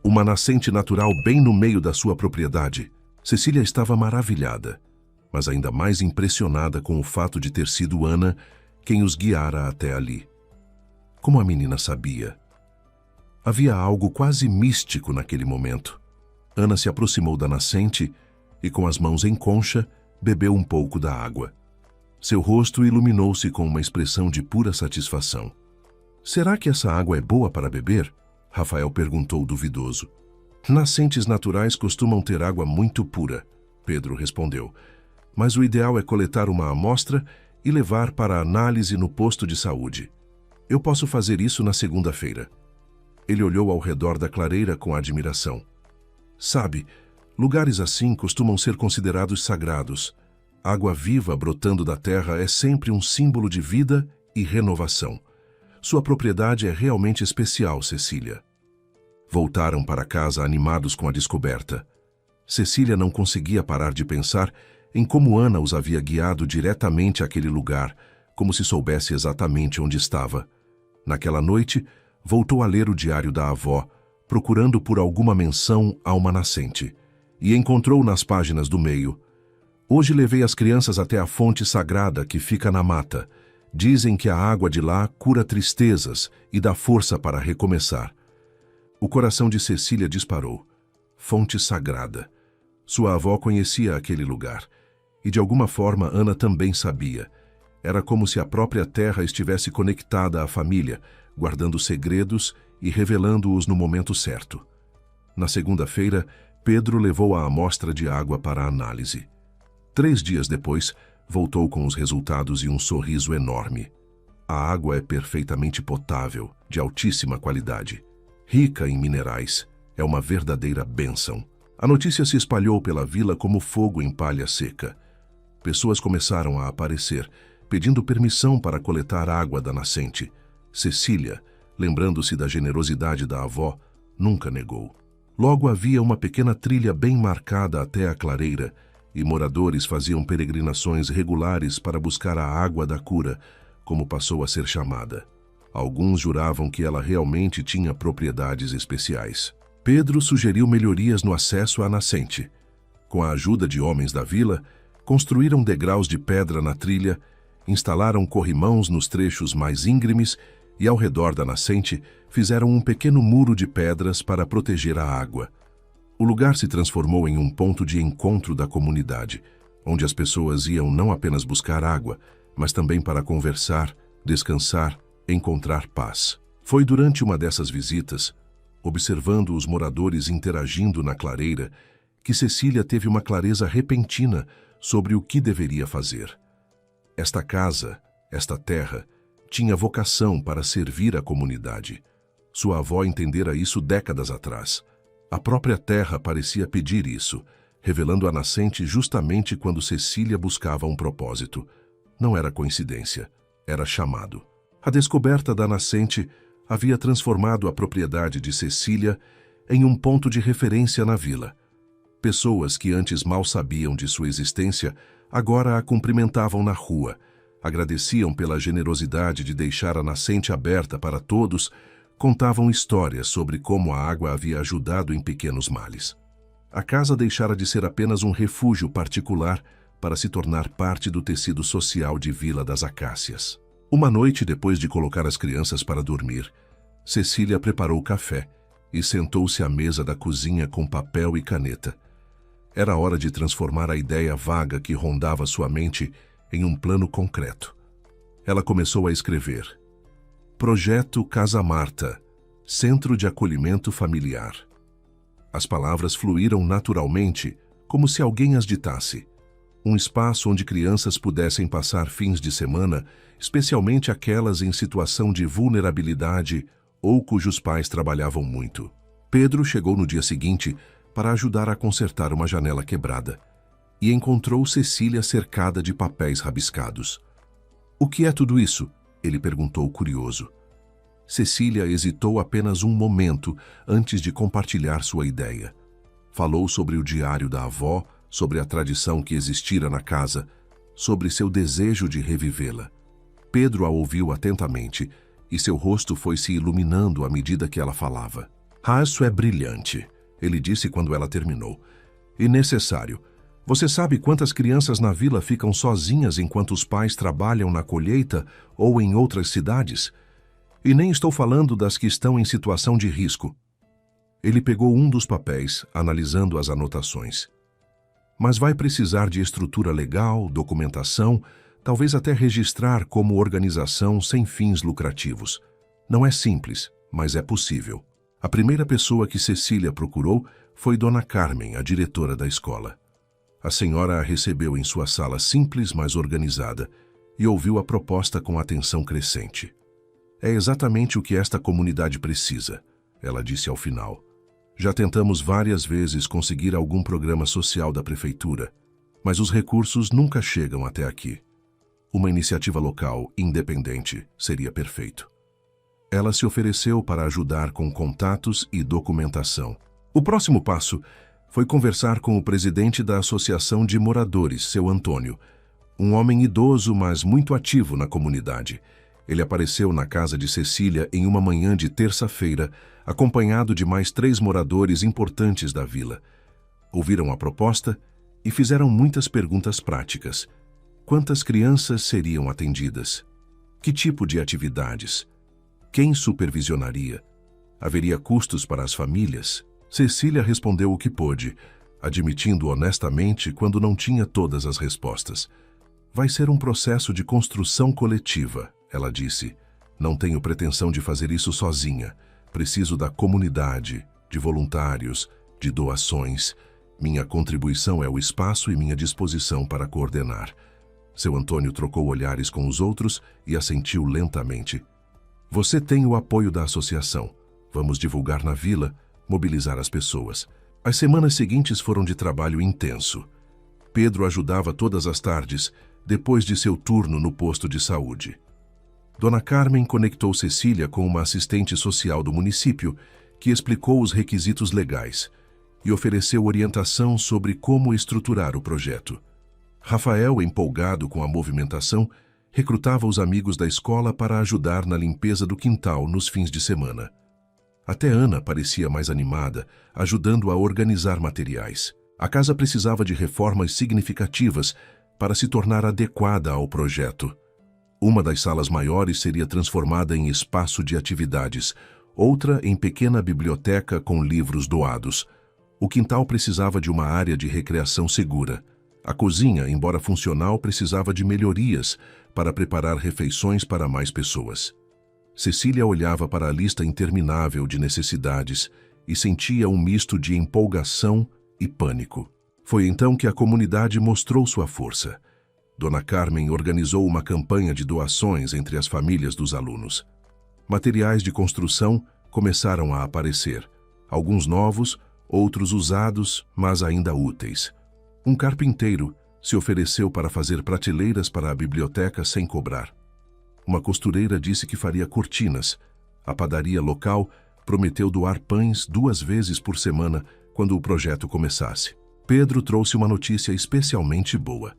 Uma nascente natural bem no meio da sua propriedade. Cecília estava maravilhada, mas ainda mais impressionada com o fato de ter sido Ana quem os guiara até ali. Como a menina sabia? Havia algo quase místico naquele momento. Ana se aproximou da nascente e, com as mãos em concha, bebeu um pouco da água. Seu rosto iluminou-se com uma expressão de pura satisfação. Será que essa água é boa para beber? Rafael perguntou duvidoso. Nascentes naturais costumam ter água muito pura, Pedro respondeu. Mas o ideal é coletar uma amostra e levar para análise no posto de saúde. Eu posso fazer isso na segunda-feira. Ele olhou ao redor da clareira com admiração. Sabe, lugares assim costumam ser considerados sagrados. Água viva brotando da terra é sempre um símbolo de vida e renovação. Sua propriedade é realmente especial, Cecília. Voltaram para casa animados com a descoberta. Cecília não conseguia parar de pensar em como Ana os havia guiado diretamente àquele lugar, como se soubesse exatamente onde estava. Naquela noite, voltou a ler o diário da avó, procurando por alguma menção a uma nascente, e encontrou nas páginas do meio: hoje levei as crianças até a fonte sagrada que fica na mata. Dizem que a água de lá cura tristezas e dá força para recomeçar. O coração de Cecília disparou. Fonte sagrada. Sua avó conhecia aquele lugar. E de alguma forma Ana também sabia. Era como se a própria terra estivesse conectada à família, guardando segredos e revelando-os no momento certo. Na segunda-feira, Pedro levou a amostra de água para análise. 3 dias depois, voltou com os resultados e um sorriso enorme. A água é perfeitamente potável, de altíssima qualidade. Rica em minerais, é uma verdadeira bênção. A notícia se espalhou pela vila como fogo em palha seca. Pessoas começaram a aparecer, pedindo permissão para coletar água da nascente. Cecília, lembrando-se da generosidade da avó, nunca negou. Logo havia uma pequena trilha bem marcada até a clareira, e moradores faziam peregrinações regulares para buscar a água da cura, como passou a ser chamada. Alguns juravam que ela realmente tinha propriedades especiais. Pedro sugeriu melhorias no acesso à nascente. Com a ajuda de homens da vila, construíram degraus de pedra na trilha, instalaram corrimãos nos trechos mais íngremes e, ao redor da nascente, fizeram um pequeno muro de pedras para proteger a água. O lugar se transformou em um ponto de encontro da comunidade, onde as pessoas iam não apenas buscar água, mas também para conversar, descansar, encontrar paz. Foi durante uma dessas visitas, observando os moradores interagindo na clareira, que Cecília teve uma clareza repentina sobre o que deveria fazer. Esta casa, esta terra, tinha vocação para servir a comunidade. Sua avó entendera isso décadas atrás. A própria terra parecia pedir isso, revelando a nascente justamente quando Cecília buscava um propósito. Não era coincidência, era chamado. A descoberta da nascente havia transformado a propriedade de Cecília em um ponto de referência na vila. Pessoas que antes mal sabiam de sua existência agora a cumprimentavam na rua, agradeciam pela generosidade de deixar a nascente aberta para todos, contavam histórias sobre como a água havia ajudado em pequenos males. A casa deixara de ser apenas um refúgio particular para se tornar parte do tecido social de Vila das Acácias. Uma noite, depois de colocar as crianças para dormir, Cecília preparou café e sentou-se à mesa da cozinha com papel e caneta. Era hora de transformar a ideia vaga que rondava sua mente em um plano concreto. Ela começou a escrever: Projeto Casa Marta, Centro de Acolhimento Familiar. As palavras fluíram naturalmente, como se alguém as ditasse. Um espaço onde crianças pudessem passar fins de semana, especialmente aquelas em situação de vulnerabilidade ou cujos pais trabalhavam muito. Pedro chegou no dia seguinte para ajudar a consertar uma janela quebrada e encontrou Cecília cercada de papéis rabiscados. "O que é tudo isso?" ele perguntou curioso. Cecília hesitou apenas um momento antes de compartilhar sua ideia. Falou sobre o diário da avó, sobre a tradição que existira na casa, sobre seu desejo de revivê-la. Pedro a ouviu atentamente e seu rosto foi se iluminando à medida que ela falava. "Isso é brilhante", ele disse quando ela terminou. "E necessário. Você sabe quantas crianças na vila ficam sozinhas enquanto os pais trabalham na colheita ou em outras cidades? E nem estou falando das que estão em situação de risco." Ele pegou um dos papéis, analisando as anotações. "Mas vai precisar de estrutura legal, documentação, talvez até registrar como organização sem fins lucrativos. Não é simples, mas é possível." A primeira pessoa que Cecília procurou foi Dona Carmen, a diretora da escola. A senhora a recebeu em sua sala simples, mas organizada, e ouviu a proposta com atenção crescente. "É exatamente o que esta comunidade precisa", ela disse ao final. "Já tentamos várias vezes conseguir algum programa social da prefeitura, mas os recursos nunca chegam até aqui. Uma iniciativa local, independente, seria perfeito." Ela se ofereceu para ajudar com contatos e documentação. O próximo passo foi conversar com o presidente da Associação de Moradores, seu Antônio, um homem idoso, mas muito ativo na comunidade. Ele apareceu na casa de Cecília em uma manhã de terça-feira, acompanhado de mais 3 moradores importantes da vila. Ouviram a proposta e fizeram muitas perguntas práticas. Quantas crianças seriam atendidas? Que tipo de atividades? Quem supervisionaria? Haveria custos para as famílias? Cecília respondeu o que pôde, admitindo honestamente quando não tinha todas as respostas. "Vai ser um processo de construção coletiva", ela disse. "Não tenho pretensão de fazer isso sozinha. Preciso da comunidade, de voluntários, de doações. Minha contribuição é o espaço e minha disposição para coordenar." Seu Antônio trocou olhares com os outros e assentiu lentamente. "Você tem o apoio da associação. Vamos divulgar na vila, mobilizar as pessoas." As semanas seguintes foram de trabalho intenso. Pedro ajudava todas as tardes, depois de seu turno no posto de saúde. Dona Carmen conectou Cecília com uma assistente social do município, que explicou os requisitos legais e ofereceu orientação sobre como estruturar o projeto. Rafael, empolgado com a movimentação, recrutava os amigos da escola para ajudar na limpeza do quintal nos fins de semana. Até Ana parecia mais animada, ajudando a organizar materiais. A casa precisava de reformas significativas para se tornar adequada ao projeto. Uma das salas maiores seria transformada em espaço de atividades, outra em pequena biblioteca com livros doados. O quintal precisava de uma área de recreação segura. A cozinha, embora funcional, precisava de melhorias para preparar refeições para mais pessoas. Cecília olhava para a lista interminável de necessidades e sentia um misto de empolgação e pânico. Foi então que a comunidade mostrou sua força. Dona Carmen organizou uma campanha de doações entre as famílias dos alunos. Materiais de construção começaram a aparecer, alguns novos, outros usados, mas ainda úteis. Um carpinteiro se ofereceu para fazer prateleiras para a biblioteca sem cobrar. Uma costureira disse que faria cortinas. A padaria local prometeu doar pães 2 vezes por semana quando o projeto começasse. Pedro trouxe uma notícia especialmente boa.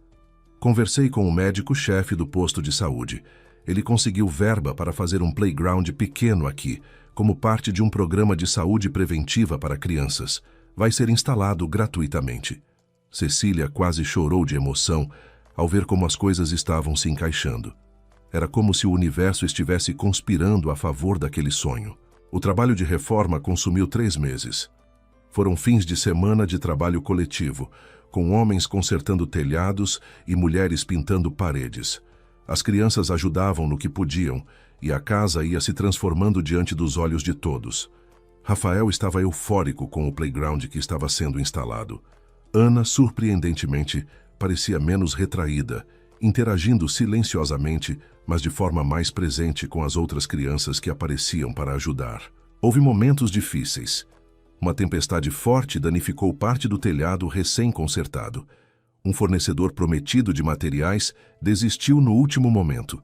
Conversei com o médico-chefe do posto de saúde. Ele conseguiu verba para fazer um playground pequeno aqui, como parte de um programa de saúde preventiva para crianças. Vai ser instalado gratuitamente. Cecília quase chorou de emoção ao ver como as coisas estavam se encaixando. Era como se o universo estivesse conspirando a favor daquele sonho. O trabalho de reforma consumiu 3 meses. Foram fins de semana de trabalho coletivo, com homens consertando telhados e mulheres pintando paredes. As crianças ajudavam no que podiam e a casa ia se transformando diante dos olhos de todos. Rafael estava eufórico com o playground que estava sendo instalado. Ana, surpreendentemente, parecia menos retraída interagindo silenciosamente, mas de forma mais presente com as outras crianças que apareciam para ajudar. Houve momentos difíceis. Uma tempestade forte danificou parte do telhado recém-consertado. Um fornecedor prometido de materiais desistiu no último momento.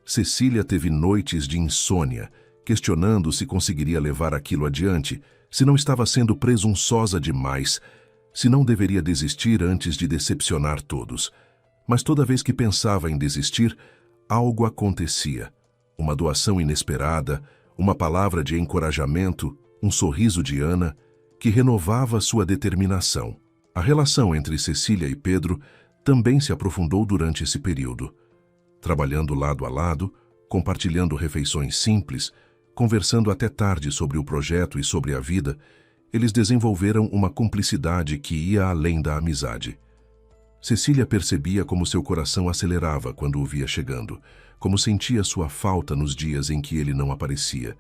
Cecília teve noites de insônia, questionando se conseguiria levar aquilo adiante, se não estava sendo presunçosa demais, se não deveria desistir antes de decepcionar todos. Mas toda vez que pensava em desistir, algo acontecia. Uma doação inesperada, uma palavra de encorajamento, um sorriso de Ana, que renovava sua determinação. A relação entre Cecília e Pedro também se aprofundou durante esse período. Trabalhando lado a lado, compartilhando refeições simples, conversando até tarde sobre o projeto e sobre a vida, eles desenvolveram uma cumplicidade que ia além da amizade. Cecília percebia como seu coração acelerava quando o via chegando, como sentia sua falta nos dias em que ele não aparecia,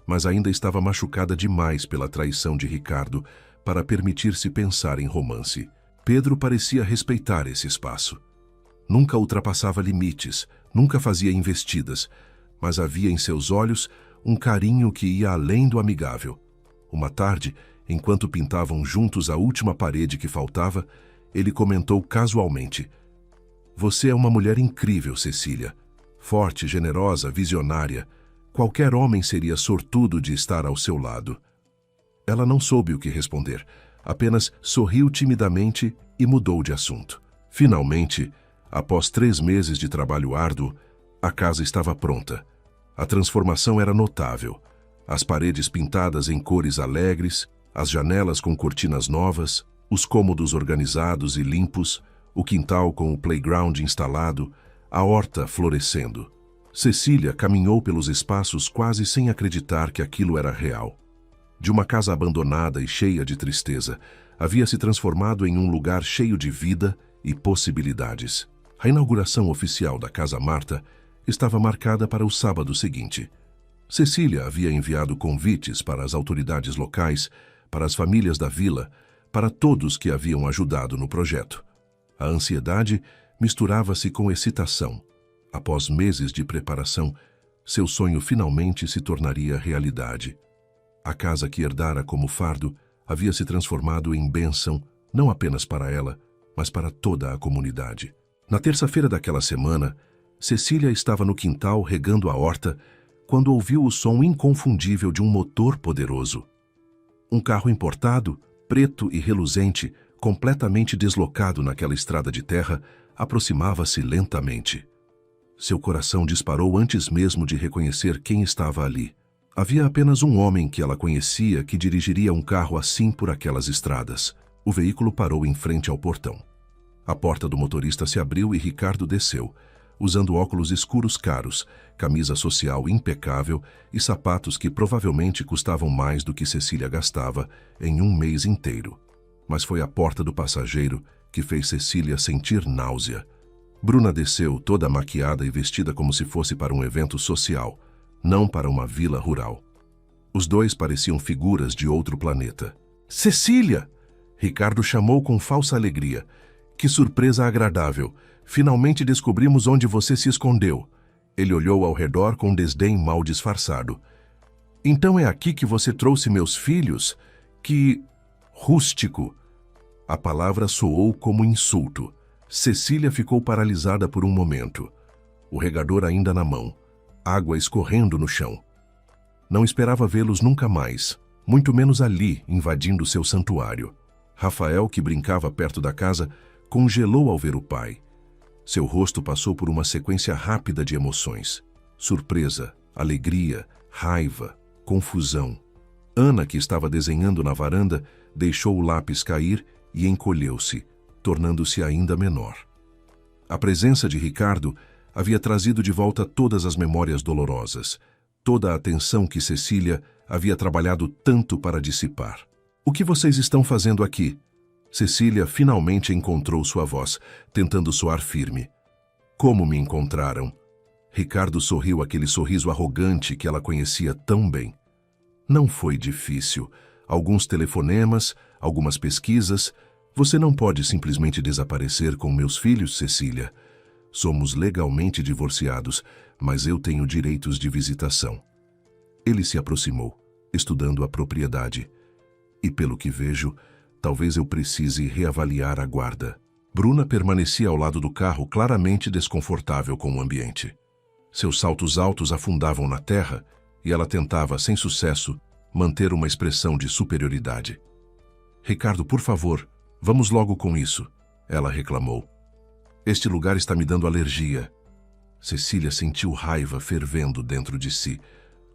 mas ainda estava machucada demais pela traição de Ricardo para permitir-se pensar em romance. Pedro parecia respeitar esse espaço. Nunca ultrapassava limites, nunca fazia investidas, mas havia em seus olhos um carinho que ia além do amigável. Uma tarde, enquanto pintavam juntos a última parede que faltava, ele comentou casualmente: "Você é uma mulher incrível, Cecília. Forte, generosa, visionária. Qualquer homem seria sortudo de estar ao seu lado." Ela não soube o que responder, apenas sorriu timidamente e mudou de assunto. Finalmente, após 3 meses de trabalho árduo, a casa estava pronta. A transformação era notável. As paredes pintadas em cores alegres, as janelas com cortinas novas, os cômodos organizados e limpos, o quintal com o playground instalado, a horta florescendo. Cecília caminhou pelos espaços quase sem acreditar que aquilo era real. De uma casa abandonada e cheia de tristeza, havia se transformado em um lugar cheio de vida e possibilidades. A inauguração oficial da Casa Marta estava marcada para o sábado seguinte. Cecília havia enviado convites para as autoridades locais, para as famílias da vila, para todos que haviam ajudado no projeto. A ansiedade misturava-se com excitação. Após meses de preparação, seu sonho finalmente se tornaria realidade. A casa que herdara como fardo havia se transformado em bênção não apenas para ela, mas para toda a comunidade. Na terça-feira daquela semana, Cecília estava no quintal regando a horta quando ouviu o som inconfundível de um motor poderoso. Um carro importado, preto e reluzente, completamente deslocado naquela estrada de terra, aproximava-se lentamente. Seu coração disparou antes mesmo de reconhecer quem estava ali. Havia apenas um homem que ela conhecia que dirigiria um carro assim por aquelas estradas. O veículo parou em frente ao portão. A porta do motorista se abriu e Ricardo desceu, usando óculos escuros caros, camisa social impecável e sapatos que provavelmente custavam mais do que Cecília gastava em um mês inteiro. Mas foi a porta do passageiro que fez Cecília sentir náusea. Bruna desceu toda maquiada e vestida como se fosse para um evento social, não para uma vila rural. Os dois pareciam figuras de outro planeta. "Cecília!" Ricardo chamou com falsa alegria. "Que surpresa agradável! Finalmente descobrimos onde você se escondeu." Ele olhou ao redor com desdém mal disfarçado. "Então é aqui que você trouxe meus filhos? Que rústico!" A palavra soou como insulto. Cecília ficou paralisada por um momento. O regador ainda na mão, água escorrendo no chão. Não esperava vê-los nunca mais, muito menos ali, invadindo seu santuário. Rafael, que brincava perto da casa, congelou ao ver o pai. Seu rosto passou por uma sequência rápida de emoções. Surpresa, alegria, raiva, confusão. Ana, que estava desenhando na varanda, deixou o lápis cair e encolheu-se, tornando-se ainda menor. A presença de Ricardo havia trazido de volta todas as memórias dolorosas, toda a atenção que Cecília havia trabalhado tanto para dissipar. "O que vocês estão fazendo aqui?" Cecília finalmente encontrou sua voz, tentando soar firme. "Como me encontraram?" Ricardo sorriu aquele sorriso arrogante que ela conhecia tão bem. "Não foi difícil. Alguns telefonemas, algumas pesquisas. Você não pode simplesmente desaparecer com meus filhos, Cecília. Somos legalmente divorciados, mas eu tenho direitos de visitação. Ele se aproximou, estudando a propriedade. E pelo que vejo, talvez eu precise reavaliar a guarda. Bruna permanecia ao lado do carro, claramente desconfortável com o ambiente. Seus saltos altos afundavam na terra e ela tentava, sem sucesso, manter uma expressão de superioridade. Ricardo, por favor, vamos logo com isso, ela reclamou. Este lugar está me dando alergia. Cecília sentiu raiva fervendo dentro de si.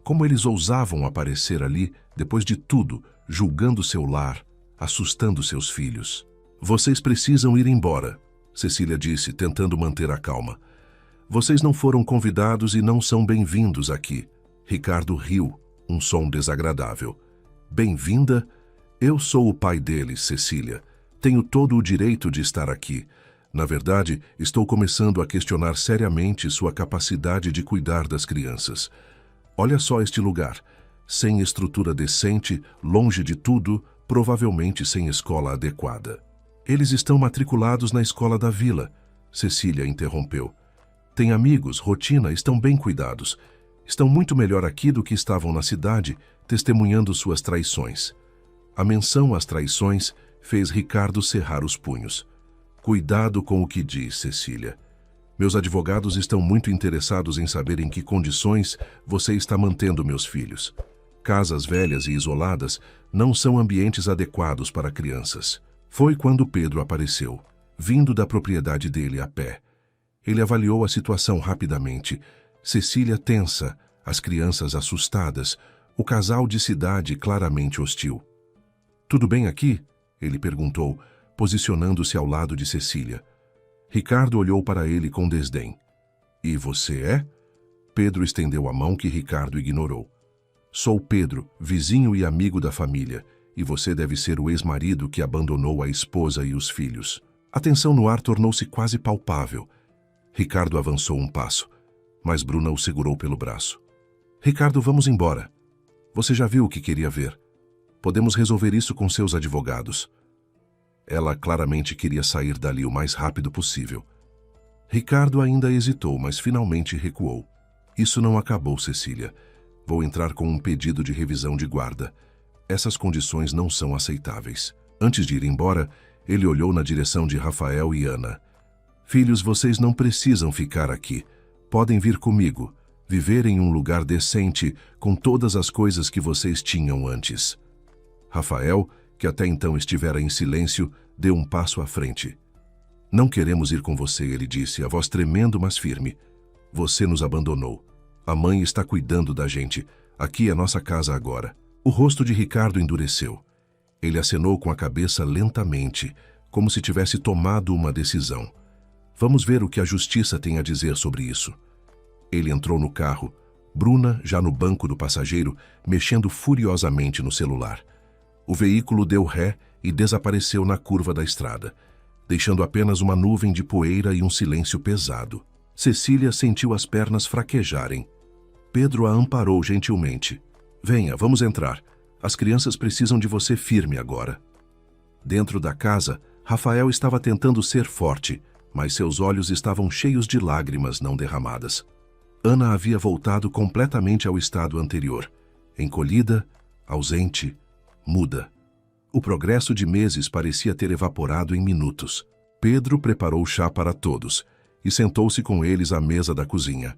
Como eles ousavam aparecer ali, depois de tudo, julgando seu lar, assustando seus filhos. Vocês precisam ir embora, Cecília disse, tentando manter a calma. Vocês não foram convidados e não são bem-vindos aqui. Ricardo riu, um som desagradável. Bem-vinda? Eu sou o pai deles, Cecília. Tenho todo o direito de estar aqui. Na verdade, estou começando a questionar seriamente sua capacidade de cuidar das crianças. Olha só este lugar. Sem estrutura decente, longe de tudo, provavelmente sem escola adequada. Eles estão matriculados na escola da vila, Cecília interrompeu. Têm amigos, rotina, estão bem cuidados. Estão muito melhor aqui do que estavam na cidade, testemunhando suas traições. A menção às traições fez Ricardo cerrar os punhos. Cuidado com o que diz, Cecília. Meus advogados estão muito interessados em saber em que condições você está mantendo meus filhos. Casas velhas e isoladas não são ambientes adequados para crianças. Foi quando Pedro apareceu, vindo da propriedade dele a pé. Ele avaliou a situação rapidamente. Cecília tensa, as crianças assustadas, o casal de cidade claramente hostil. Tudo bem aqui? Ele perguntou, posicionando-se ao lado de Cecília. Ricardo olhou para ele com desdém. E você é? Pedro estendeu a mão que Ricardo ignorou. Sou Pedro, vizinho e amigo da família, e você deve ser o ex-marido que abandonou a esposa e os filhos. A tensão no ar tornou-se quase palpável. Ricardo avançou um passo, mas Bruna o segurou pelo braço. Ricardo, vamos embora. Você já viu o que queria ver. Podemos resolver isso com seus advogados. Ela claramente queria sair dali o mais rápido possível. Ricardo ainda hesitou, mas finalmente recuou. Isso não acabou, Cecília. Vou entrar com um pedido de revisão de guarda. Essas condições não são aceitáveis. Antes de ir embora, ele olhou na direção de Rafael e Ana. Filhos, vocês não precisam ficar aqui. Podem vir comigo, viver em um lugar decente com todas as coisas que vocês tinham antes. Rafael, que até então estivera em silêncio, deu um passo à frente. Não queremos ir com você, ele disse, a voz tremendo, mas firme. Você nos abandonou. A mãe está cuidando da gente. Aqui é nossa casa agora. O rosto de Ricardo endureceu. Ele acenou com a cabeça lentamente, como se tivesse tomado uma decisão. Vamos ver o que a justiça tem a dizer sobre isso. Ele entrou no carro, Bruna, já no banco do passageiro, mexendo furiosamente no celular. O veículo deu ré e desapareceu na curva da estrada, deixando apenas uma nuvem de poeira e um silêncio pesado. Cecília sentiu as pernas fraquejarem. Pedro a amparou gentilmente. Venha, vamos entrar. As crianças precisam de você firme agora. Dentro da casa, Rafael estava tentando ser forte, mas seus olhos estavam cheios de lágrimas não derramadas. Ana havia voltado completamente ao estado anterior, encolhida, ausente, muda. O progresso de meses parecia ter evaporado em minutos. Pedro preparou chá para todos e sentou-se com eles à mesa da cozinha.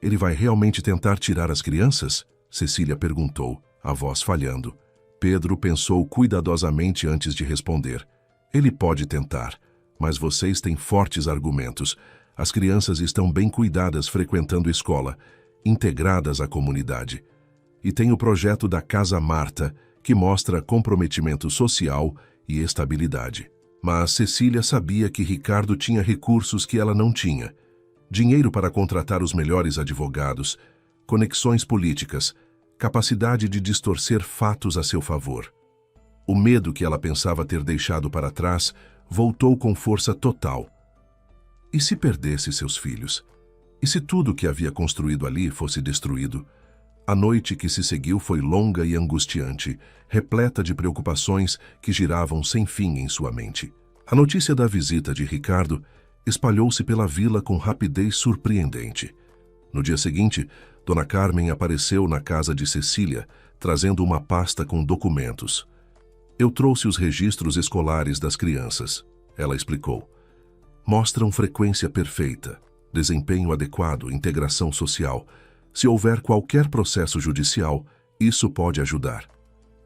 Ele vai realmente tentar tirar as crianças? Cecília perguntou, a voz falhando. Pedro pensou cuidadosamente antes de responder. Ele pode tentar, mas vocês têm fortes argumentos. As crianças estão bem cuidadas frequentando escola, integradas à comunidade. E tem o projeto da Casa Marta, que mostra comprometimento social e estabilidade. Mas Cecília sabia que Ricardo tinha recursos que ela não tinha. Dinheiro para contratar os melhores advogados, conexões políticas, capacidade de distorcer fatos a seu favor. O medo que ela pensava ter deixado para trás voltou com força total. E se perdesse seus filhos? E se tudo que havia construído ali fosse destruído? A noite que se seguiu foi longa e angustiante, repleta de preocupações que giravam sem fim em sua mente. A notícia da visita de Ricardo espalhou-se pela vila com rapidez surpreendente. No dia seguinte, Dona Carmen apareceu na casa de Cecília, trazendo uma pasta com documentos. Eu trouxe os registros escolares das crianças, ela explicou. Mostram frequência perfeita, desempenho adequado, integração social. Se houver qualquer processo judicial, isso pode ajudar.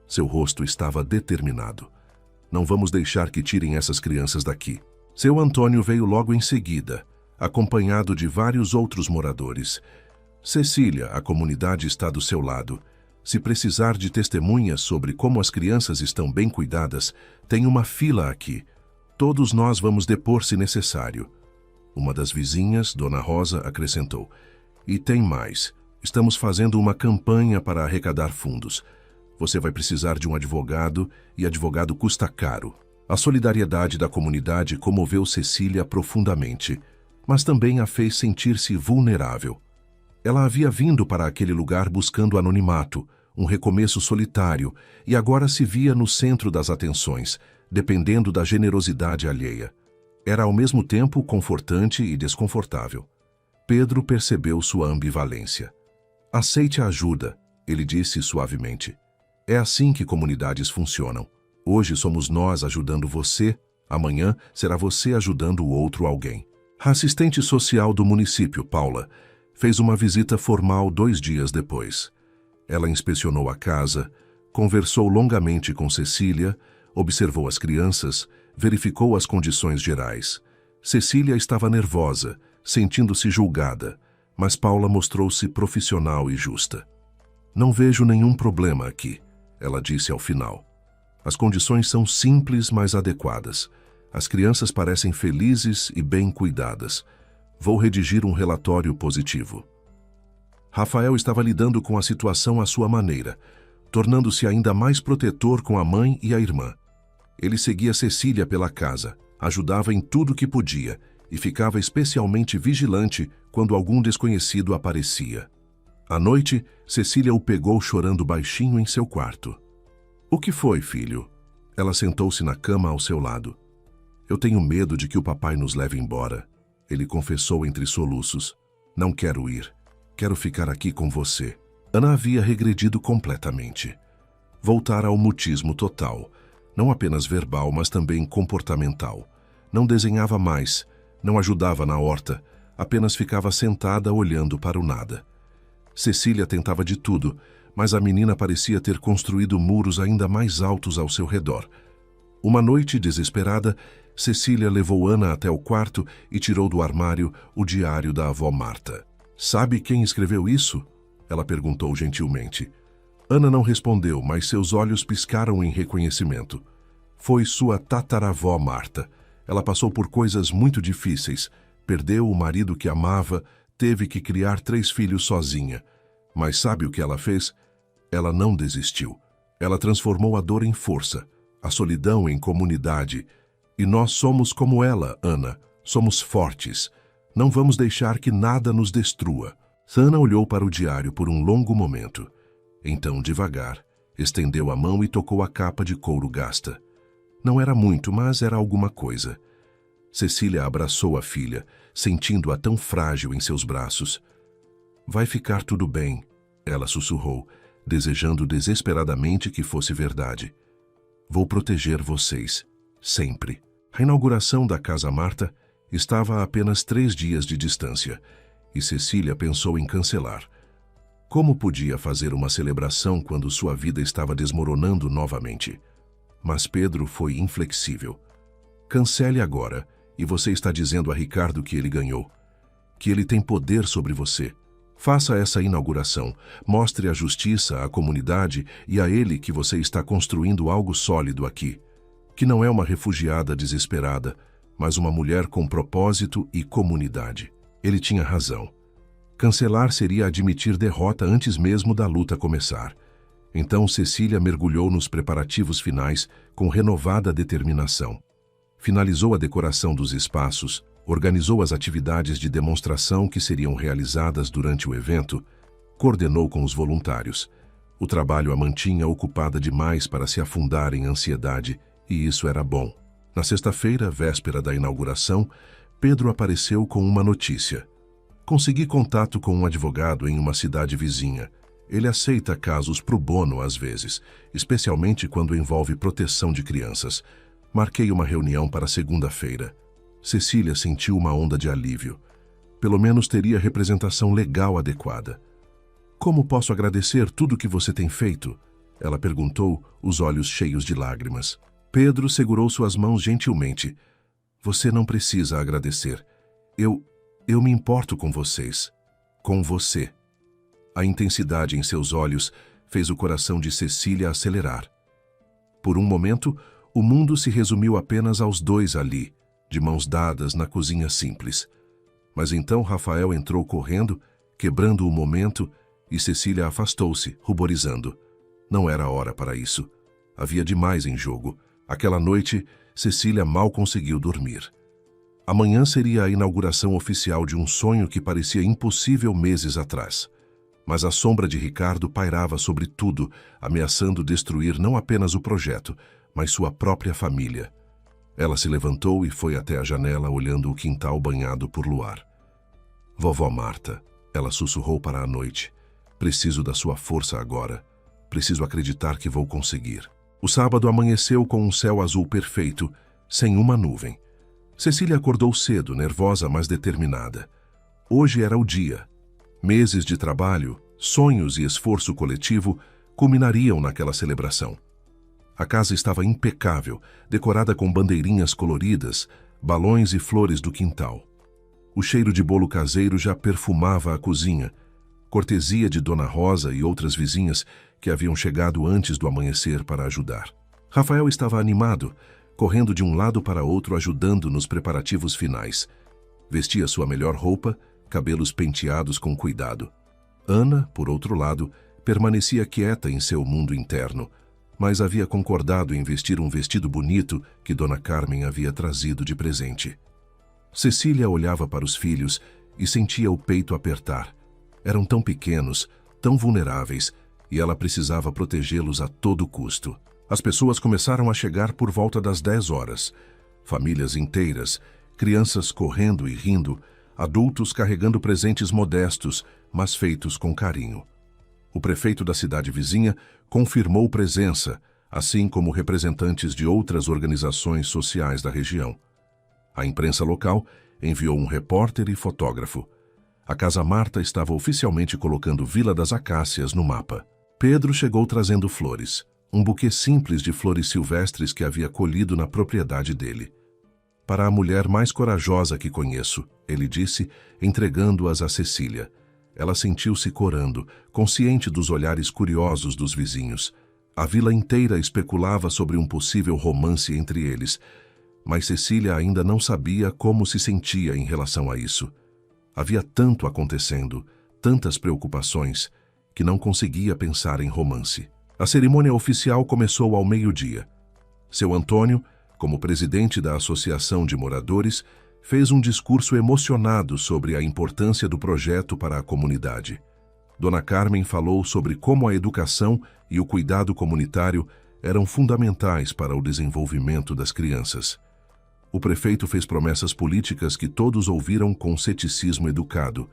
Seu rosto estava determinado. Não vamos deixar que tirem essas crianças daqui. Seu Antônio veio logo em seguida, acompanhado de vários outros moradores. Cecília, a comunidade está do seu lado. Se precisar de testemunhas sobre como as crianças estão bem cuidadas, tem uma fila aqui. Todos nós vamos depor se necessário. Uma das vizinhas, Dona Rosa, acrescentou. E tem mais. Estamos fazendo uma campanha para arrecadar fundos. Você vai precisar de um advogado e advogado custa caro. A solidariedade da comunidade comoveu Cecília profundamente, mas também a fez sentir-se vulnerável. Ela havia vindo para aquele lugar buscando anonimato, um recomeço solitário, e agora se via no centro das atenções, dependendo da generosidade alheia. Era ao mesmo tempo confortante e desconfortável. Pedro percebeu sua ambivalência. Aceite a ajuda, ele disse suavemente. É assim que comunidades funcionam. Hoje somos nós ajudando você, amanhã será você ajudando o outro alguém. A assistente social do município, Paula, fez uma visita formal 2 dias depois. Ela inspecionou a casa, conversou longamente com Cecília, observou as crianças, verificou as condições gerais. Cecília estava nervosa, sentindo-se julgada, mas Paula mostrou-se profissional e justa. Não vejo nenhum problema aqui, ela disse ao final. As condições são simples, mas adequadas. As crianças parecem felizes e bem cuidadas. Vou redigir um relatório positivo. Rafael estava lidando com a situação à sua maneira, tornando-se ainda mais protetor com a mãe e a irmã. Ele seguia Cecília pela casa, ajudava em tudo que podia e ficava especialmente vigilante quando algum desconhecido aparecia. À noite, Cecília o pegou chorando baixinho em seu quarto. O que foi, filho? Ela sentou-se na cama ao seu lado. Eu tenho medo de que o papai nos leve embora. Ele confessou entre soluços. Não quero ir. Quero ficar aqui com você. Ana havia regredido completamente. Voltara ao mutismo total. Não apenas verbal, mas também comportamental. Não desenhava mais. Não ajudava na horta. Apenas ficava sentada olhando para o nada. Cecília tentava de tudo, mas a menina parecia ter construído muros ainda mais altos ao seu redor. Uma noite, desesperada, Cecília levou Ana até o quarto e tirou do armário o diário da avó Marta. Sabe quem escreveu isso? Ela perguntou gentilmente. Ana não respondeu, mas seus olhos piscaram em reconhecimento. Foi sua tataravó Marta. Ela passou por coisas muito difíceis. Perdeu o marido que amava, teve que criar 3 filhos sozinha. Mas sabe o que ela fez? Ela não desistiu. Ela transformou a dor em força, a solidão em comunidade. E nós somos como ela, Ana. Somos fortes. Não vamos deixar que nada nos destrua. Ana olhou para o diário por um longo momento. Então, devagar, estendeu a mão e tocou a capa de couro gasta. Não era muito, mas era alguma coisa. Cecília abraçou a filha, sentindo-a tão frágil em seus braços. Vai ficar tudo bem, ela sussurrou, desejando desesperadamente que fosse verdade. Vou proteger vocês, sempre. A inauguração da Casa Marta estava a apenas 3 dias de distância, e Cecília pensou em cancelar. Como podia fazer uma celebração quando sua vida estava desmoronando novamente? Mas Pedro foi inflexível. Cancele agora, e você está dizendo a Ricardo que ele ganhou, que ele tem poder sobre você. Faça essa inauguração, mostre à justiça, à comunidade e a ele que você está construindo algo sólido aqui, que não é uma refugiada desesperada, mas uma mulher com propósito e comunidade. Ele tinha razão. Cancelar seria admitir derrota antes mesmo da luta começar. Então Cecília mergulhou nos preparativos finais com renovada determinação. Finalizou a decoração dos espaços, organizou as atividades de demonstração que seriam realizadas durante o evento, coordenou com os voluntários. O trabalho a mantinha ocupada demais para se afundar em ansiedade, e isso era bom. Na sexta-feira, véspera da inauguração, Pedro apareceu com uma notícia. Consegui contato com um advogado em uma cidade vizinha. Ele aceita casos pro bono às vezes, especialmente quando envolve proteção de crianças. Marquei uma reunião para segunda-feira. Cecília sentiu uma onda de alívio. Pelo menos teria representação legal adequada. Como posso agradecer tudo que você tem feito? Ela perguntou, os olhos cheios de lágrimas. Pedro segurou suas mãos gentilmente. Você não precisa agradecer. Eu me importo com vocês. Com você. A intensidade em seus olhos fez o coração de Cecília acelerar. Por um momento, o mundo se resumiu apenas aos dois ali, de mãos dadas na cozinha simples. Mas então Rafael entrou correndo, quebrando o momento, e Cecília afastou-se, ruborizando. Não era hora para isso. Havia demais em jogo. Aquela noite, Cecília mal conseguiu dormir. Amanhã seria a inauguração oficial de um sonho que parecia impossível meses atrás. Mas a sombra de Ricardo pairava sobre tudo, ameaçando destruir não apenas o projeto, mas sua própria família. Ela se levantou e foi até a janela, olhando o quintal banhado por luar. Vovó Marta, ela sussurrou para a noite. Preciso da sua força agora. Preciso acreditar que vou conseguir. O sábado amanheceu com um céu azul perfeito, sem uma nuvem. Cecília acordou cedo, nervosa, mas determinada. Hoje era o dia. Meses de trabalho, sonhos e esforço coletivo culminariam naquela celebração. A casa estava impecável, decorada com bandeirinhas coloridas, balões e flores do quintal. O cheiro de bolo caseiro já perfumava a cozinha, cortesia de Dona Rosa e outras vizinhas que haviam chegado antes do amanhecer para ajudar. Rafael estava animado, correndo de um lado para outro ajudando nos preparativos finais. Vestia sua melhor roupa, cabelos penteados com cuidado. Ana, por outro lado, permanecia quieta em seu mundo interno, mas havia concordado em vestir um vestido bonito que Dona Carmen havia trazido de presente. Cecília olhava para os filhos e sentia o peito apertar. Eram tão pequenos, tão vulneráveis, e ela precisava protegê-los a todo custo. As pessoas começaram a chegar por volta das 10 horas. Famílias inteiras, crianças correndo e rindo, adultos carregando presentes modestos, mas feitos com carinho. O prefeito da cidade vizinha confirmou presença, assim como representantes de outras organizações sociais da região. A imprensa local enviou um repórter e fotógrafo. A Casa Marta estava oficialmente colocando Vila das Acácias no mapa. Pedro chegou trazendo flores, um buquê simples de flores silvestres que havia colhido na propriedade dele. Para a mulher mais corajosa que conheço, ele disse, entregando-as a Cecília. Ela sentiu-se corando, consciente dos olhares curiosos dos vizinhos. A vila inteira especulava sobre um possível romance entre eles, mas Cecília ainda não sabia como se sentia em relação a isso. Havia tanto acontecendo, tantas preocupações, que não conseguia pensar em romance. A cerimônia oficial começou ao meio-dia. Seu Antônio, como presidente da Associação de Moradores, fez um discurso emocionado sobre a importância do projeto para a comunidade. Dona Carmen falou sobre como a educação e o cuidado comunitário eram fundamentais para o desenvolvimento das crianças. O prefeito fez promessas políticas que todos ouviram com ceticismo educado.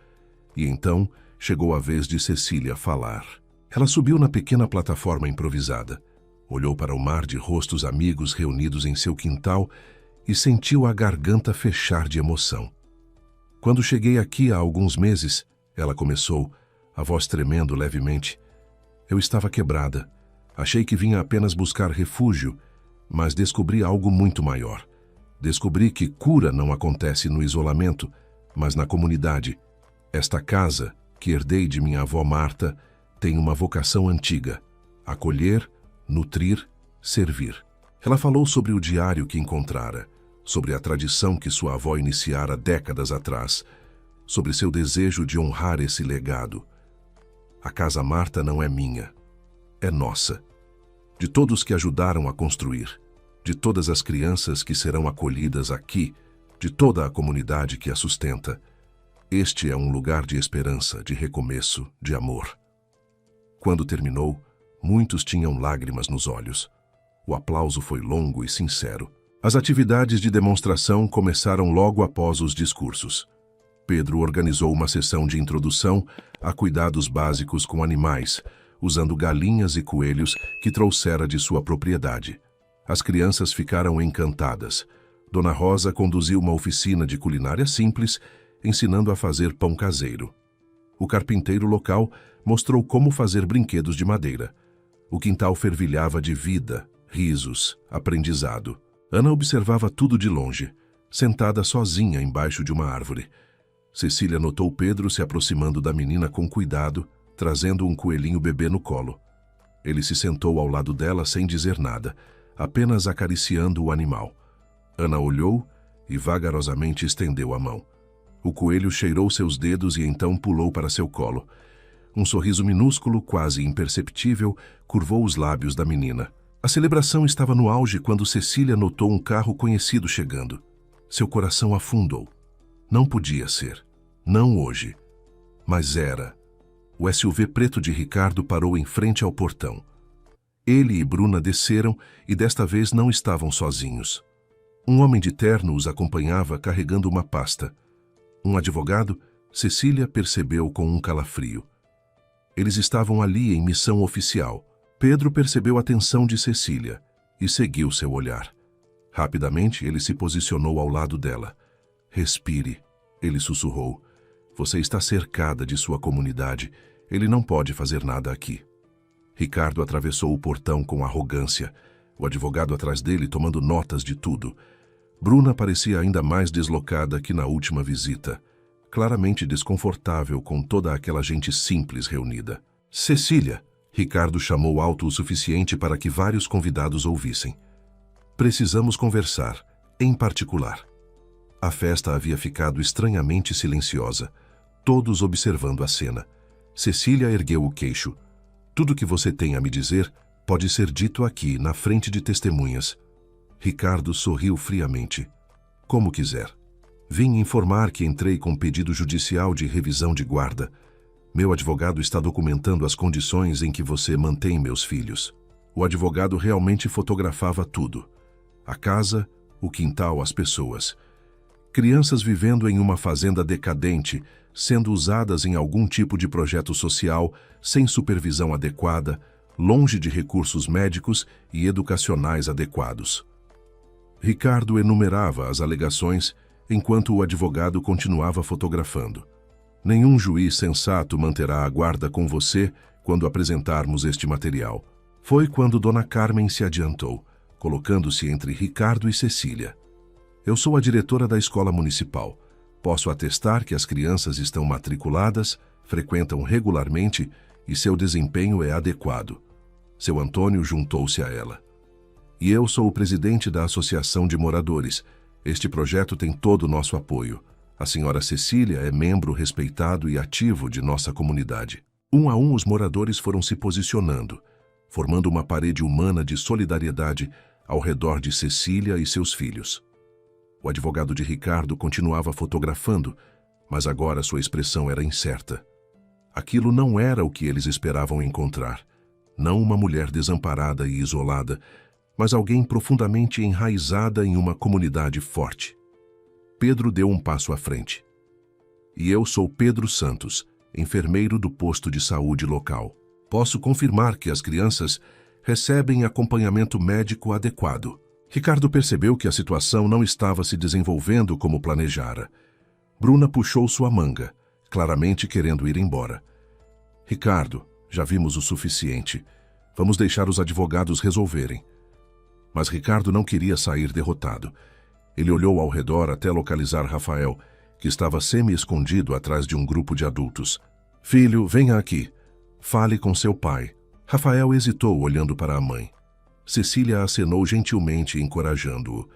E então chegou a vez de Cecília falar. Ela subiu na pequena plataforma improvisada, olhou para o mar de rostos amigos reunidos em seu quintal e sentiu a garganta fechar de emoção. Quando cheguei aqui há alguns meses, ela começou, a voz tremendo levemente. Eu estava quebrada. Achei que vinha apenas buscar refúgio, mas descobri algo muito maior. Descobri que cura não acontece no isolamento, mas na comunidade. Esta casa, que herdei de minha avó Marta, tem uma vocação antiga: acolher, nutrir, servir. Ela falou sobre o diário que encontrara, sobre a tradição que sua avó iniciara décadas atrás, sobre seu desejo de honrar esse legado. A Casa Marta não é minha, é nossa. De todos que ajudaram a construir, de todas as crianças que serão acolhidas aqui, de toda a comunidade que a sustenta. Este é um lugar de esperança, de recomeço, de amor. Quando terminou, muitos tinham lágrimas nos olhos. O aplauso foi longo e sincero. As atividades de demonstração começaram logo após os discursos. Pedro organizou uma sessão de introdução a cuidados básicos com animais, usando galinhas e coelhos que trouxera de sua propriedade. As crianças ficaram encantadas. Dona Rosa conduziu uma oficina de culinária simples, ensinando a fazer pão caseiro. O carpinteiro local mostrou como fazer brinquedos de madeira. O quintal fervilhava de vida, risos, aprendizado. Ana observava tudo de longe, sentada sozinha embaixo de uma árvore. Cecília notou Pedro se aproximando da menina com cuidado, trazendo um coelhinho bebê no colo. Ele se sentou ao lado dela sem dizer nada, apenas acariciando o animal. Ana olhou e vagarosamente estendeu a mão. O coelho cheirou seus dedos e então pulou para seu colo. Um sorriso minúsculo, quase imperceptível, curvou os lábios da menina. A celebração estava no auge quando Cecília notou um carro conhecido chegando. Seu coração afundou. Não podia ser. Não hoje. Mas era. O SUV preto de Ricardo parou em frente ao portão. Ele e Bruna desceram e desta vez não estavam sozinhos. Um homem de terno os acompanhava carregando uma pasta. Um advogado, Cecília percebeu com um calafrio. Eles estavam ali em missão oficial. Pedro percebeu a tensão de Cecília e seguiu seu olhar. Rapidamente, ele se posicionou ao lado dela. Respire, ele sussurrou. Você está cercada de sua comunidade. Ele não pode fazer nada aqui. Ricardo atravessou o portão com arrogância, o advogado atrás dele tomando notas de tudo. Bruna parecia ainda mais deslocada que na última visita, claramente desconfortável com toda aquela gente simples reunida. Cecília! Ricardo chamou alto o suficiente para que vários convidados ouvissem. Precisamos conversar, em particular. A festa havia ficado estranhamente silenciosa, todos observando a cena. Cecília ergueu o queixo. Tudo que você tem a me dizer pode ser dito aqui, na frente de testemunhas. Ricardo sorriu friamente. Como quiser. Vim informar que entrei com pedido judicial de revisão de guarda. Meu advogado está documentando as condições em que você mantém meus filhos. O advogado realmente fotografava tudo. A casa, o quintal, as pessoas. Crianças vivendo em uma fazenda decadente, sendo usadas em algum tipo de projeto social, sem supervisão adequada, longe de recursos médicos e educacionais adequados. Ricardo enumerava as alegações, enquanto o advogado continuava fotografando. Nenhum juiz sensato manterá a guarda com você quando apresentarmos este material. Foi quando Dona Carmen se adiantou, colocando-se entre Ricardo e Cecília. Eu sou a diretora da escola municipal. Posso atestar que as crianças estão matriculadas, frequentam regularmente e seu desempenho é adequado. Seu Antônio juntou-se a ela. E eu sou o presidente da Associação de Moradores. Este projeto tem todo o nosso apoio. A senhora Cecília é membro respeitado e ativo de nossa comunidade. Um a um, os moradores foram se posicionando, formando uma parede humana de solidariedade ao redor de Cecília e seus filhos. O advogado de Ricardo continuava fotografando, mas agora sua expressão era incerta. Aquilo não era o que eles esperavam encontrar. Não uma mulher desamparada e isolada, mas alguém profundamente enraizada em uma comunidade forte. Pedro deu um passo à frente. E eu sou Pedro Santos, enfermeiro do posto de saúde local. Posso confirmar que as crianças recebem acompanhamento médico adequado. Ricardo percebeu que a situação não estava se desenvolvendo como planejara. Bruna puxou sua manga, claramente querendo ir embora. Ricardo, já vimos o suficiente. Vamos deixar os advogados resolverem. Mas Ricardo não queria sair derrotado. Ele olhou ao redor até localizar Rafael, que estava semi-escondido atrás de um grupo de adultos. Filho, venha aqui. Fale com seu pai. Rafael hesitou olhando para a mãe. Cecília acenou gentilmente, encorajando-o.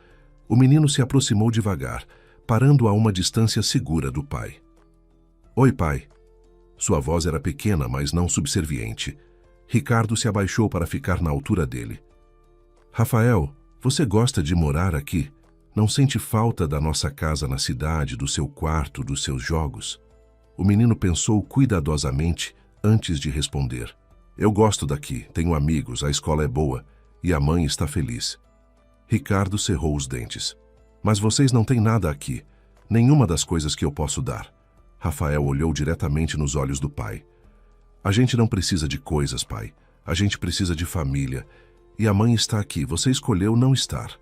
O menino se aproximou devagar, parando a uma distância segura do pai. Oi, pai. Sua voz era pequena, mas não subserviente. Ricardo se abaixou para ficar na altura dele. Rafael, você gosta de morar aqui? Não sente falta da nossa casa na cidade, do seu quarto, dos seus jogos? O menino pensou cuidadosamente antes de responder. Eu gosto daqui, tenho amigos, a escola é boa e a mãe está feliz. Ricardo cerrou os dentes. Mas vocês não têm nada aqui. Nenhuma das coisas que eu posso dar. Rafael olhou diretamente nos olhos do pai. A gente não precisa de coisas, pai. A gente precisa de família. E a mãe está aqui. Você escolheu não estar.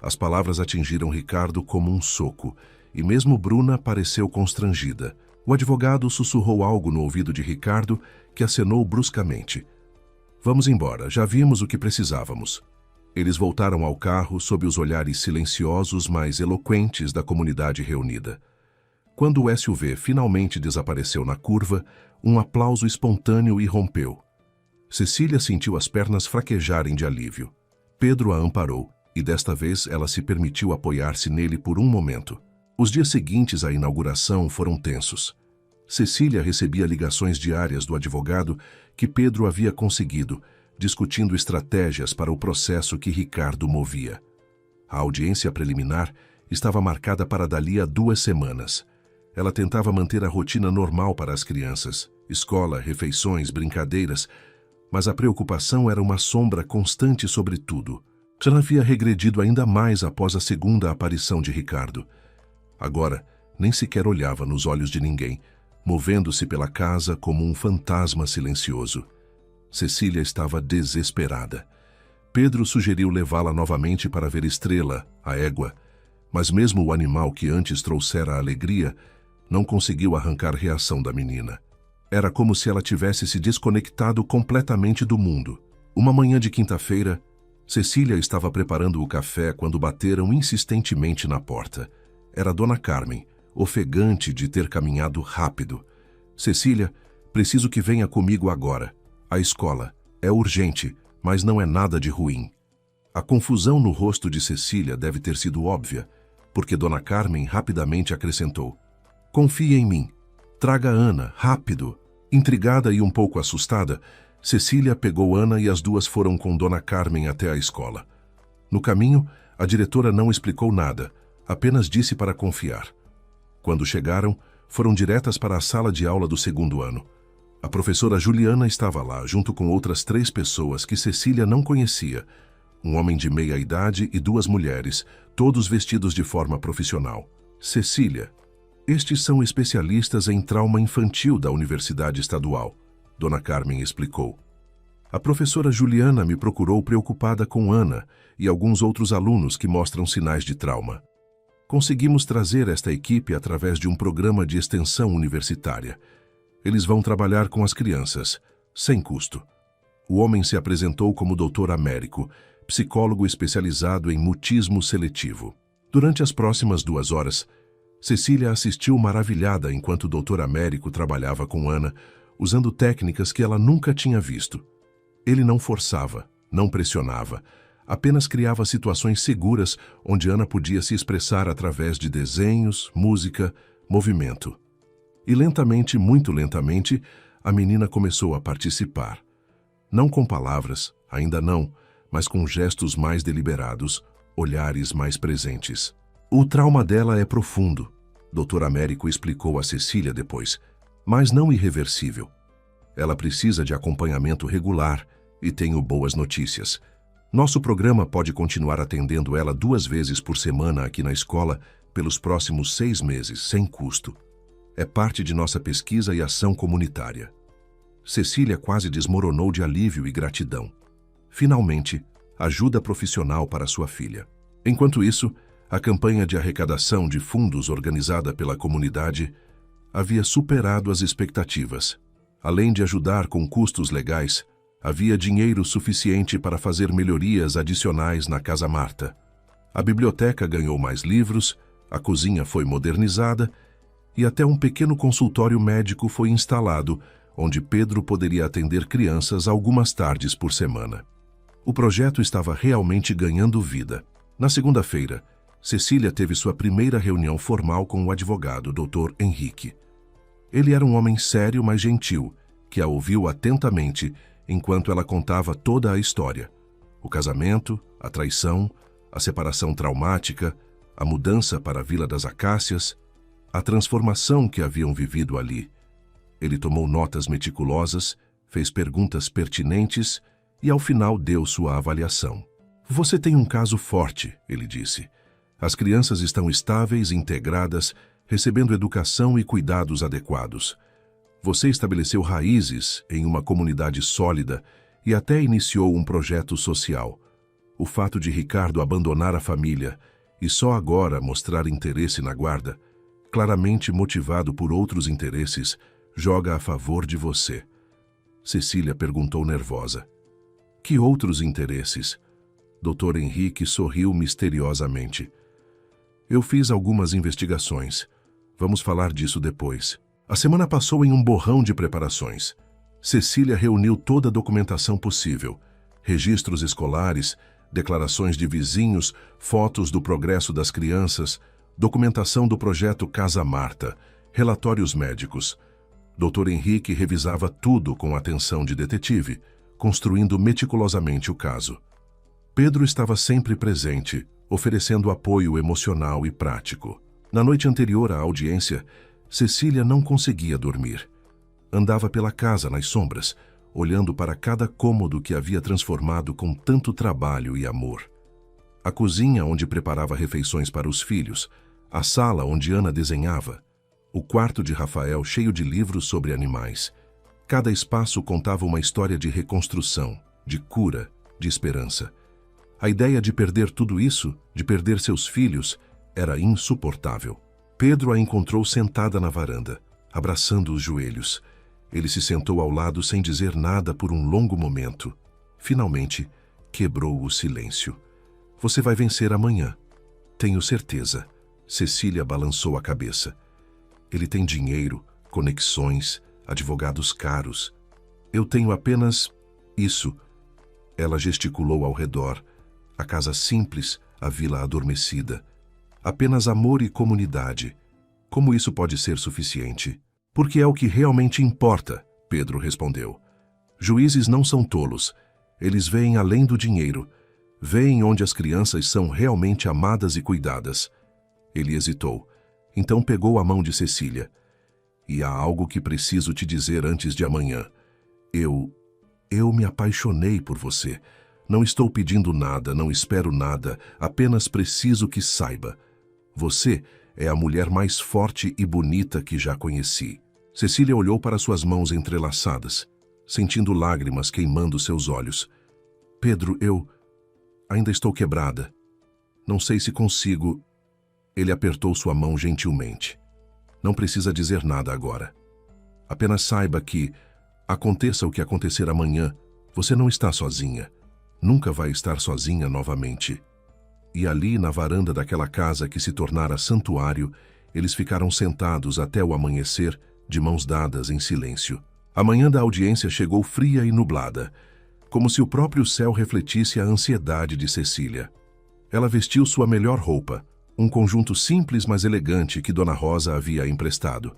As palavras atingiram Ricardo como um soco, e mesmo Bruna pareceu constrangida. O advogado sussurrou algo no ouvido de Ricardo, que acenou bruscamente. Vamos embora, já vimos o que precisávamos. Eles voltaram ao carro sob os olhares silenciosos, mas eloquentes da comunidade reunida. Quando o SUV finalmente desapareceu na curva, um aplauso espontâneo irrompeu. Cecília sentiu as pernas fraquejarem de alívio. Pedro a amparou, e desta vez ela se permitiu apoiar-se nele por um momento. Os dias seguintes à inauguração foram tensos. Cecília recebia ligações diárias do advogado que Pedro havia conseguido, discutindo estratégias para o processo que Ricardo movia. A audiência preliminar estava marcada para dali a 2 semanas. Ela tentava manter a rotina normal para as crianças, escola, refeições, brincadeiras, mas a preocupação era uma sombra constante sobre tudo. Já havia regredido ainda mais após a segunda aparição de Ricardo. Agora, nem sequer olhava nos olhos de ninguém, movendo-se pela casa como um fantasma silencioso. Cecília estava desesperada. Pedro sugeriu levá-la novamente para ver Estrela, a égua, mas mesmo o animal que antes trouxera a alegria não conseguiu arrancar reação da menina. Era como se ela tivesse se desconectado completamente do mundo. Uma manhã de quinta-feira, Cecília estava preparando o café quando bateram insistentemente na porta. Era Dona Carmen, ofegante de ter caminhado rápido. Cecília, preciso que venha comigo agora. A escola. É urgente, mas não é nada de ruim. A confusão no rosto de Cecília deve ter sido óbvia, porque Dona Carmen rapidamente acrescentou. Confie em mim. Traga Ana, rápido. Intrigada e um pouco assustada, Cecília pegou Ana e as duas foram com Dona Carmen até a escola. No caminho, a diretora não explicou nada, apenas disse para confiar. Quando chegaram, foram diretas para a sala de aula do 2º ano. A professora Juliana estava lá, junto com outras 3 pessoas que Cecília não conhecia. Um homem de meia idade e 2 mulheres, todos vestidos de forma profissional. Cecília, estes são especialistas em trauma infantil da Universidade Estadual, Dona Carmen explicou. A professora Juliana me procurou preocupada com Ana e alguns outros alunos que mostram sinais de trauma. Conseguimos trazer esta equipe através de um programa de extensão universitária. Eles vão trabalhar com as crianças, sem custo. O homem se apresentou como Dr. Américo, psicólogo especializado em mutismo seletivo. Durante as próximas 2 horas, Cecília assistiu maravilhada enquanto o Dr. Américo trabalhava com Ana, usando técnicas que ela nunca tinha visto. Ele não forçava, não pressionava, apenas criava situações seguras onde Ana podia se expressar através de desenhos, música, movimento. E lentamente, muito lentamente, a menina começou a participar. Não com palavras, ainda não, mas com gestos mais deliberados, olhares mais presentes. O trauma dela é profundo, Dr. Américo explicou a Cecília depois, mas não irreversível. Ela precisa de acompanhamento regular e tenho boas notícias. Nosso programa pode continuar atendendo ela 2 vezes por semana aqui na escola pelos próximos 6 meses, sem custo. É parte de nossa pesquisa e ação comunitária. Cecília quase desmoronou de alívio e gratidão. Finalmente, ajuda profissional para sua filha. Enquanto isso, a campanha de arrecadação de fundos organizada pela comunidade havia superado as expectativas. Além de ajudar com custos legais, havia dinheiro suficiente para fazer melhorias adicionais na Casa Marta. A biblioteca ganhou mais livros, a cozinha foi modernizada e até um pequeno consultório médico foi instalado, onde Pedro poderia atender crianças algumas tardes por semana. O projeto estava realmente ganhando vida. Na segunda-feira, Cecília teve sua primeira reunião formal com o advogado, Dr. Henrique. Ele era um homem sério, mas gentil, que a ouviu atentamente enquanto ela contava toda a história. O casamento, a traição, a separação traumática, a mudança para a Vila das Acácias, a transformação que haviam vivido ali. Ele tomou notas meticulosas, fez perguntas pertinentes e ao final deu sua avaliação. Você tem um caso forte, ele disse. As crianças estão estáveis, integradas, recebendo educação e cuidados adequados. Você estabeleceu raízes em uma comunidade sólida e até iniciou um projeto social. O fato de Ricardo abandonar a família e só agora mostrar interesse na guarda, claramente motivado por outros interesses, joga a favor de você. Cecília perguntou nervosa. Que outros interesses? Dr. Henrique sorriu misteriosamente. Eu fiz algumas investigações. Vamos falar disso depois. A semana passou em um borrão de preparações. Cecília reuniu toda a documentação possível. Registros escolares, declarações de vizinhos, fotos do progresso das crianças, documentação do projeto Casa Marta, relatórios médicos. Dr. Henrique revisava tudo com atenção de detetive, construindo meticulosamente o caso. Pedro estava sempre presente, oferecendo apoio emocional e prático. Na noite anterior à audiência, Cecília não conseguia dormir. Andava pela casa nas sombras, olhando para cada cômodo que havia transformado com tanto trabalho e amor. A cozinha onde preparava refeições para os filhos, a sala onde Ana desenhava, o quarto de Rafael cheio de livros sobre animais. Cada espaço contava uma história de reconstrução, de cura, de esperança. A ideia de perder tudo isso, de perder seus filhos, era insuportável. Pedro a encontrou sentada na varanda, abraçando os joelhos. Ele se sentou ao lado sem dizer nada por um longo momento. Finalmente, quebrou o silêncio. Você vai vencer amanhã. Tenho certeza. Cecília balançou a cabeça. Ele tem dinheiro, conexões, advogados caros. Eu tenho apenas isso. Ela gesticulou ao redor. A casa simples, a vila adormecida. Apenas amor e comunidade. Como isso pode ser suficiente? Porque é o que realmente importa, Pedro respondeu. Juízes não são tolos. Eles veem além do dinheiro. Veem onde as crianças são realmente amadas e cuidadas. Ele hesitou. Então pegou a mão de Cecília. E há algo que preciso te dizer antes de amanhã. Eu me apaixonei por você. Não estou pedindo nada, não espero nada, apenas preciso que saiba. Você é a mulher mais forte e bonita que já conheci. Cecília olhou para suas mãos entrelaçadas, sentindo lágrimas queimando seus olhos. Pedro, eu ainda estou quebrada. Não sei se consigo. Ele apertou sua mão gentilmente. Não precisa dizer nada agora. Apenas saiba que, aconteça o que acontecer amanhã, você não está sozinha. Nunca vai estar sozinha novamente. E ali, na varanda daquela casa que se tornara santuário, eles ficaram sentados até o amanhecer, de mãos dadas em silêncio. A manhã da audiência chegou fria e nublada, como se o próprio céu refletisse a ansiedade de Cecília. Ela vestiu sua melhor roupa, um conjunto simples mas elegante que Dona Rosa havia emprestado.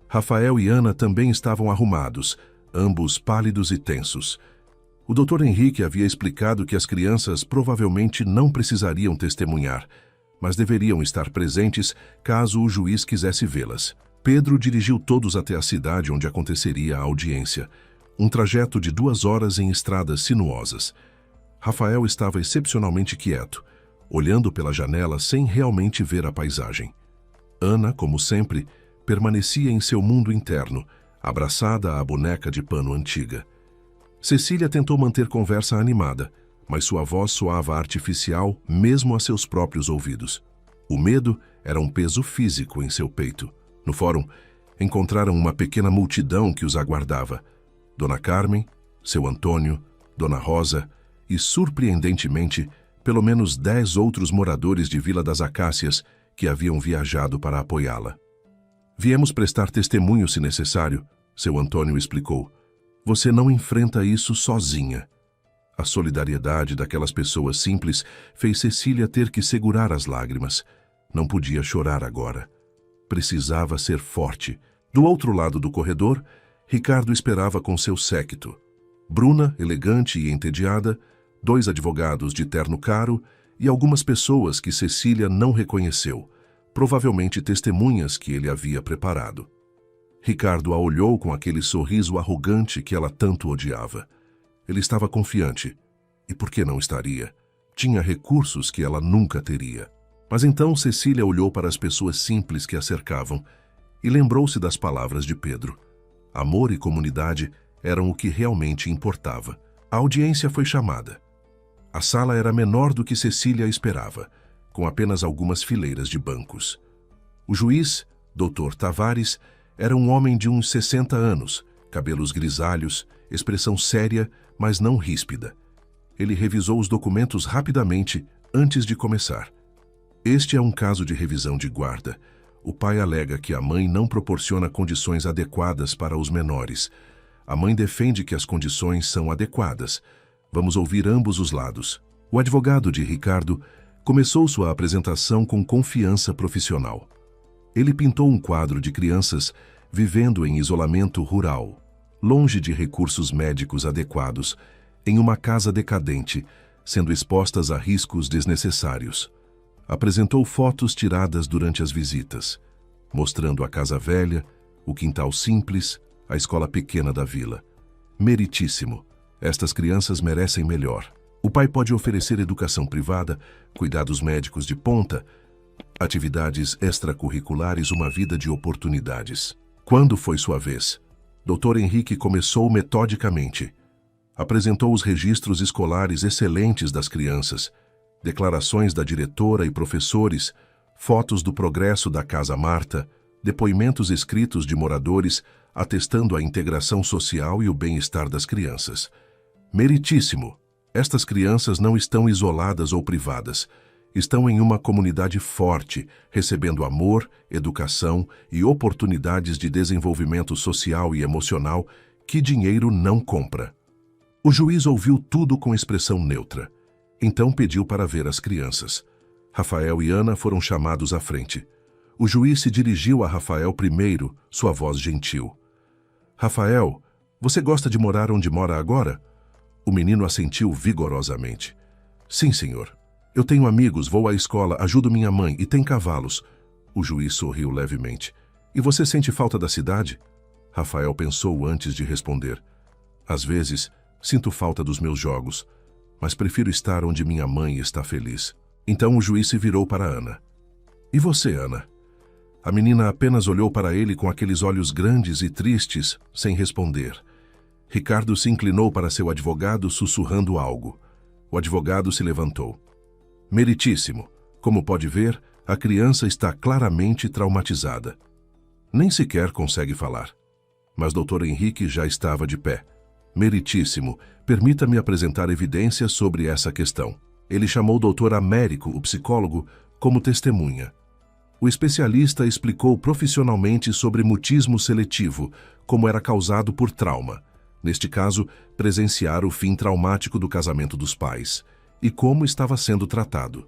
Rafael e Ana também estavam arrumados, ambos pálidos e tensos. O Dr. Henrique havia explicado que as crianças provavelmente não precisariam testemunhar, mas deveriam estar presentes caso o juiz quisesse vê-las. Pedro dirigiu todos até a cidade onde aconteceria a audiência, um trajeto de 2 horas em estradas sinuosas. Rafael estava excepcionalmente quieto, olhando pela janela sem realmente ver a paisagem. Ana, como sempre, permanecia em seu mundo interno, abraçada à boneca de pano antiga. Cecília tentou manter conversa animada, mas sua voz soava artificial mesmo a seus próprios ouvidos. O medo era um peso físico em seu peito. No fórum, encontraram uma pequena multidão que os aguardava. Dona Carmen, seu Antônio, Dona Rosa e, surpreendentemente, pelo menos 10 outros moradores de Vila das Acácias que haviam viajado para apoiá-la. Viemos prestar testemunho se necessário, seu Antônio explicou. Você não enfrenta isso sozinha. A solidariedade daquelas pessoas simples fez Cecília ter que segurar as lágrimas. Não podia chorar agora. Precisava ser forte. Do outro lado do corredor, Ricardo esperava com seu séquito. Bruna, elegante e entediada, 2 advogados de terno caro e algumas pessoas que Cecília não reconheceu, provavelmente testemunhas que ele havia preparado. Ricardo a olhou com aquele sorriso arrogante que ela tanto odiava. Ele estava confiante. E por que não estaria? Tinha recursos que ela nunca teria. Mas então Cecília olhou para as pessoas simples que a cercavam e lembrou-se das palavras de Pedro. Amor e comunidade eram o que realmente importava. A audiência foi chamada. A sala era menor do que Cecília esperava, com apenas algumas fileiras de bancos. O juiz, Dr. Tavares, era um homem de uns 60 anos, cabelos grisalhos, expressão séria, mas não ríspida. Ele revisou os documentos rapidamente antes de começar. Este é um caso de revisão de guarda. O pai alega que a mãe não proporciona condições adequadas para os menores. A mãe defende que as condições são adequadas. Vamos ouvir ambos os lados. O advogado de Ricardo começou sua apresentação com confiança profissional. Ele pintou um quadro de crianças vivendo em isolamento rural, longe de recursos médicos adequados, em uma casa decadente, sendo expostas a riscos desnecessários. Apresentou fotos tiradas durante as visitas, mostrando a casa velha, o quintal simples, a escola pequena da vila. Meritíssimo. Estas crianças merecem melhor. O pai pode oferecer educação privada, cuidados médicos de ponta, atividades extracurriculares, uma vida de oportunidades. Quando foi sua vez? Dr. Henrique começou metodicamente. Apresentou os registros escolares excelentes das crianças, declarações da diretora e professores, fotos do progresso da Casa Marta, depoimentos escritos de moradores atestando a integração social e o bem-estar das crianças. Meritíssimo! Estas crianças não estão isoladas ou privadas. Estão em uma comunidade forte, recebendo amor, educação e oportunidades de desenvolvimento social e emocional que dinheiro não compra. O juiz ouviu tudo com expressão neutra. Então pediu para ver as crianças. Rafael e Ana foram chamados à frente. O juiz se dirigiu a Rafael primeiro, sua voz gentil. Rafael, você gosta de morar onde mora agora? O menino assentiu vigorosamente. Sim, senhor. Eu tenho amigos, vou à escola, ajudo minha mãe e tem cavalos. O juiz sorriu levemente. E você sente falta da cidade? Rafael pensou antes de responder. Às vezes, sinto falta dos meus jogos, mas prefiro estar onde minha mãe está feliz. Então o juiz se virou para Ana. E você, Ana? A menina apenas olhou para ele com aqueles olhos grandes e tristes, sem responder. Ricardo se inclinou para seu advogado, sussurrando algo. O advogado se levantou. Meritíssimo. Como pode ver, a criança está claramente traumatizada. Nem sequer consegue falar. Mas Dr. Henrique já estava de pé. Meritíssimo, permita-me apresentar evidências sobre essa questão. Ele chamou o Dr. Américo, o psicólogo, como testemunha. O especialista explicou profissionalmente sobre mutismo seletivo, como era causado por trauma. Neste caso, presenciar o fim traumático do casamento dos pais, e como estava sendo tratado.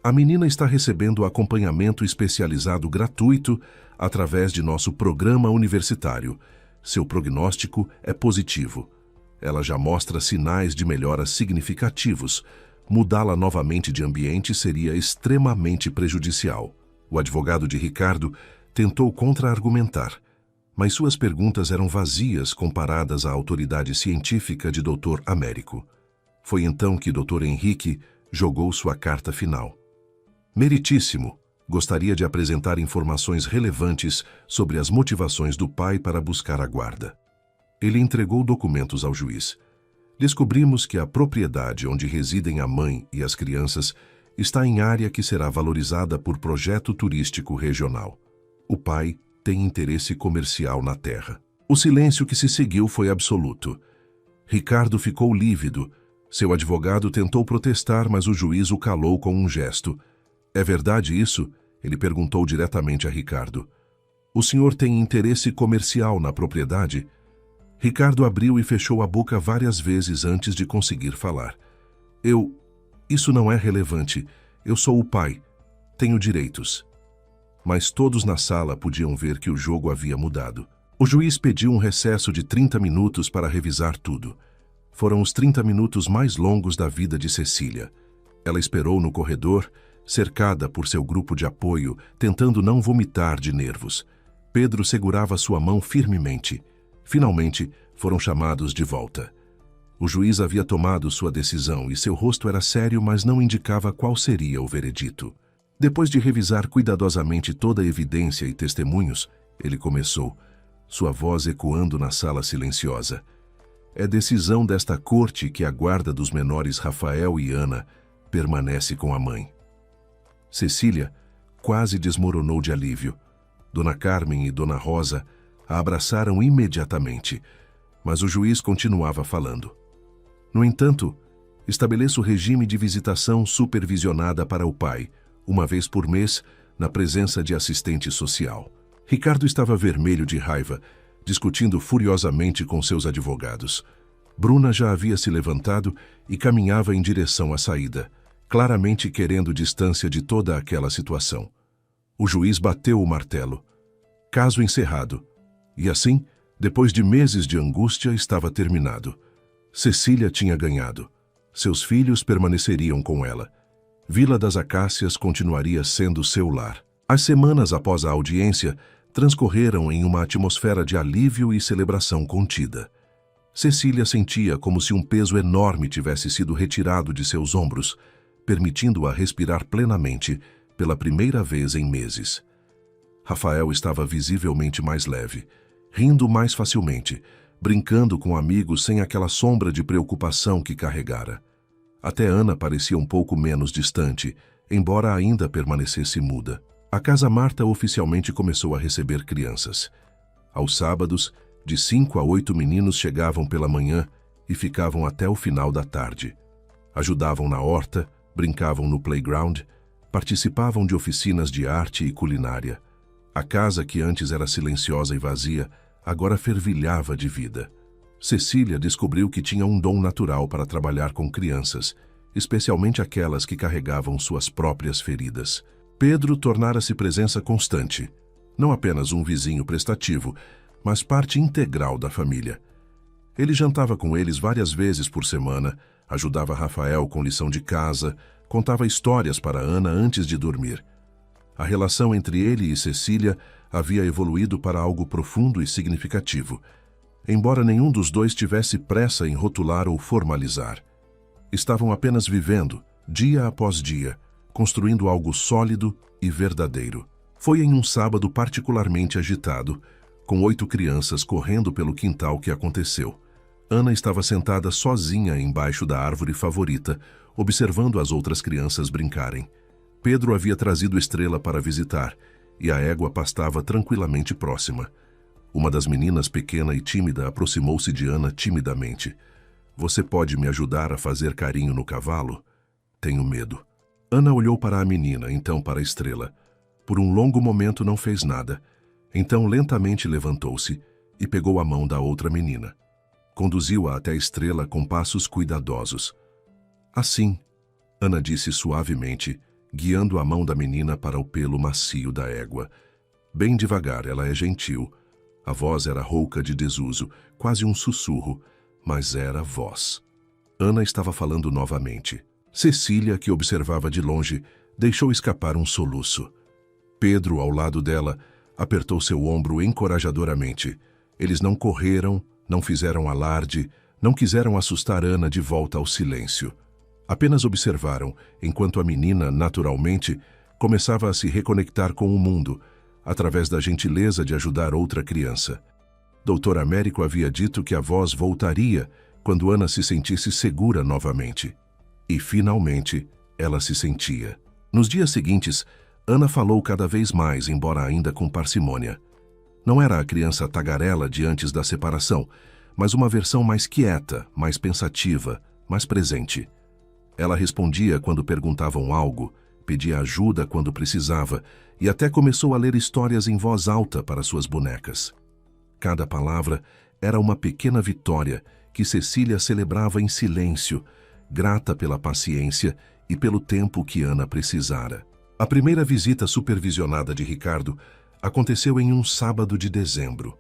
A menina está recebendo acompanhamento especializado gratuito através de nosso programa universitário. Seu prognóstico é positivo. Ela já mostra sinais de melhoras significativos. Mudá-la novamente de ambiente seria extremamente prejudicial. O advogado de Ricardo tentou contra-argumentar, mas suas perguntas eram vazias comparadas à autoridade científica de Dr. Américo. Foi então que Dr. Henrique jogou sua carta final. Meritíssimo, gostaria de apresentar informações relevantes sobre as motivações do pai para buscar a guarda. Ele entregou documentos ao juiz. Descobrimos que a propriedade onde residem a mãe e as crianças está em área que será valorizada por projeto turístico regional. O pai tem interesse comercial na terra. O silêncio que se seguiu foi absoluto. Ricardo ficou lívido. Seu advogado tentou protestar, mas o juiz o calou com um gesto. É verdade isso? Ele perguntou diretamente a Ricardo. O senhor tem interesse comercial na propriedade? Ricardo abriu e fechou a boca várias vezes antes de conseguir falar. Isso não é relevante. Eu sou o pai. Tenho direitos. Mas todos na sala podiam ver que o jogo havia mudado. O juiz pediu um recesso de 30 minutos para revisar tudo. Foram os 30 minutos mais longos da vida de Cecília. Ela esperou no corredor, cercada por seu grupo de apoio, tentando não vomitar de nervos. Pedro segurava sua mão firmemente. Finalmente, foram chamados de volta. O juiz havia tomado sua decisão e seu rosto era sério, mas não indicava qual seria o veredito. Depois de revisar cuidadosamente toda a evidência e testemunhos, ele começou, sua voz ecoando na sala silenciosa. É decisão desta corte que a guarda dos menores Rafael e Ana permanece com a mãe. Cecília quase desmoronou de alívio. Dona Carmen e Dona Rosa a abraçaram imediatamente, mas o juiz continuava falando. No entanto, estabeleça o regime de visitação supervisionada para o pai, uma vez por mês, na presença de assistente social. Ricardo estava vermelho de raiva, discutindo furiosamente com seus advogados. Bruna já havia se levantado e caminhava em direção à saída, claramente querendo distância de toda aquela situação. O juiz bateu o martelo. Caso encerrado. E assim, depois de meses de angústia, estava terminado. Cecília tinha ganhado. Seus filhos permaneceriam com ela. Vila das Acácias continuaria sendo seu lar. As semanas após a audiência transcorreram em uma atmosfera de alívio e celebração contida. Cecília sentia como se um peso enorme tivesse sido retirado de seus ombros, permitindo-a respirar plenamente pela primeira vez em meses. Rafael estava visivelmente mais leve, rindo mais facilmente, brincando com amigos sem aquela sombra de preocupação que carregara. Até Ana parecia um pouco menos distante, embora ainda permanecesse muda. A Casa Marta oficialmente começou a receber crianças. Aos sábados, de 5 a 8 meninos chegavam pela manhã e ficavam até o final da tarde. Ajudavam na horta, brincavam no playground, participavam de oficinas de arte e culinária. A casa, que antes era silenciosa e vazia, agora fervilhava de vida. Cecília descobriu que tinha um dom natural para trabalhar com crianças, especialmente aquelas que carregavam suas próprias feridas. Pedro tornara-se presença constante, não apenas um vizinho prestativo, mas parte integral da família. Ele jantava com eles várias vezes por semana, ajudava Rafael com lição de casa, contava histórias para Ana antes de dormir. A relação entre ele e Cecília havia evoluído para algo profundo e significativo, embora nenhum dos dois tivesse pressa em rotular ou formalizar. Estavam apenas vivendo, dia após dia, construindo algo sólido e verdadeiro. Foi em um sábado particularmente agitado, com 8 crianças correndo pelo quintal, que aconteceu. Ana estava sentada sozinha embaixo da árvore favorita, observando as outras crianças brincarem. Pedro havia trazido Estrela para visitar, e a égua pastava tranquilamente próxima. Uma das meninas, pequena e tímida, aproximou-se de Ana timidamente. "Você pode me ajudar a fazer carinho no cavalo? Tenho medo." Ana olhou para a menina, então para a Estrela. Por um longo momento não fez nada. Então lentamente levantou-se e pegou a mão da outra menina. Conduziu-a até a Estrela com passos cuidadosos. "Assim," Ana disse suavemente, guiando a mão da menina para o pelo macio da égua. Bem devagar, ela é gentil. A voz era rouca de desuso, quase um sussurro, mas era voz. Ana estava falando novamente. Cecília, que observava de longe, deixou escapar um soluço. Pedro, ao lado dela, apertou seu ombro encorajadoramente. Eles não correram, não fizeram alarde, não quiseram assustar Ana de volta ao silêncio. Apenas observaram, enquanto a menina, naturalmente, começava a se reconectar com o mundo, através da gentileza de ajudar outra criança. Dr. Américo havia dito que a voz voltaria quando Ana se sentisse segura novamente. E, finalmente, ela se sentia. Nos dias seguintes, Ana falou cada vez mais, embora ainda com parcimônia. Não era a criança tagarela de antes da separação, mas uma versão mais quieta, mais pensativa, mais presente. Ela respondia quando perguntavam algo, pedia ajuda quando precisava e até começou a ler histórias em voz alta para suas bonecas. Cada palavra era uma pequena vitória que Cecília celebrava em silêncio, grata pela paciência e pelo tempo que Ana precisara. A primeira visita supervisionada de Ricardo aconteceu em um sábado de dezembro.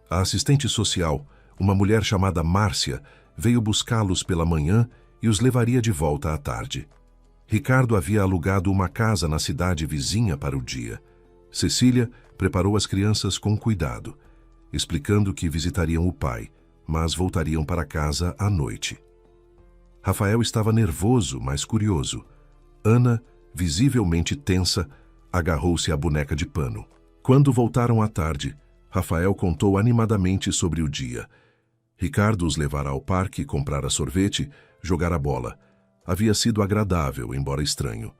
A assistente social, uma mulher chamada Márcia, veio buscá-los pela manhã e os levaria de volta à tarde. Ricardo havia alugado uma casa na cidade vizinha para o dia. Cecília preparou as crianças com cuidado, explicando que visitariam o pai, mas voltariam para casa à noite. Rafael estava nervoso, mas curioso. Ana, visivelmente tensa, agarrou-se à boneca de pano. Quando voltaram à tarde, Rafael contou animadamente sobre o dia. Ricardo os levará ao parque, comprara sorvete, jogar a bola. Havia sido agradável, embora estranho.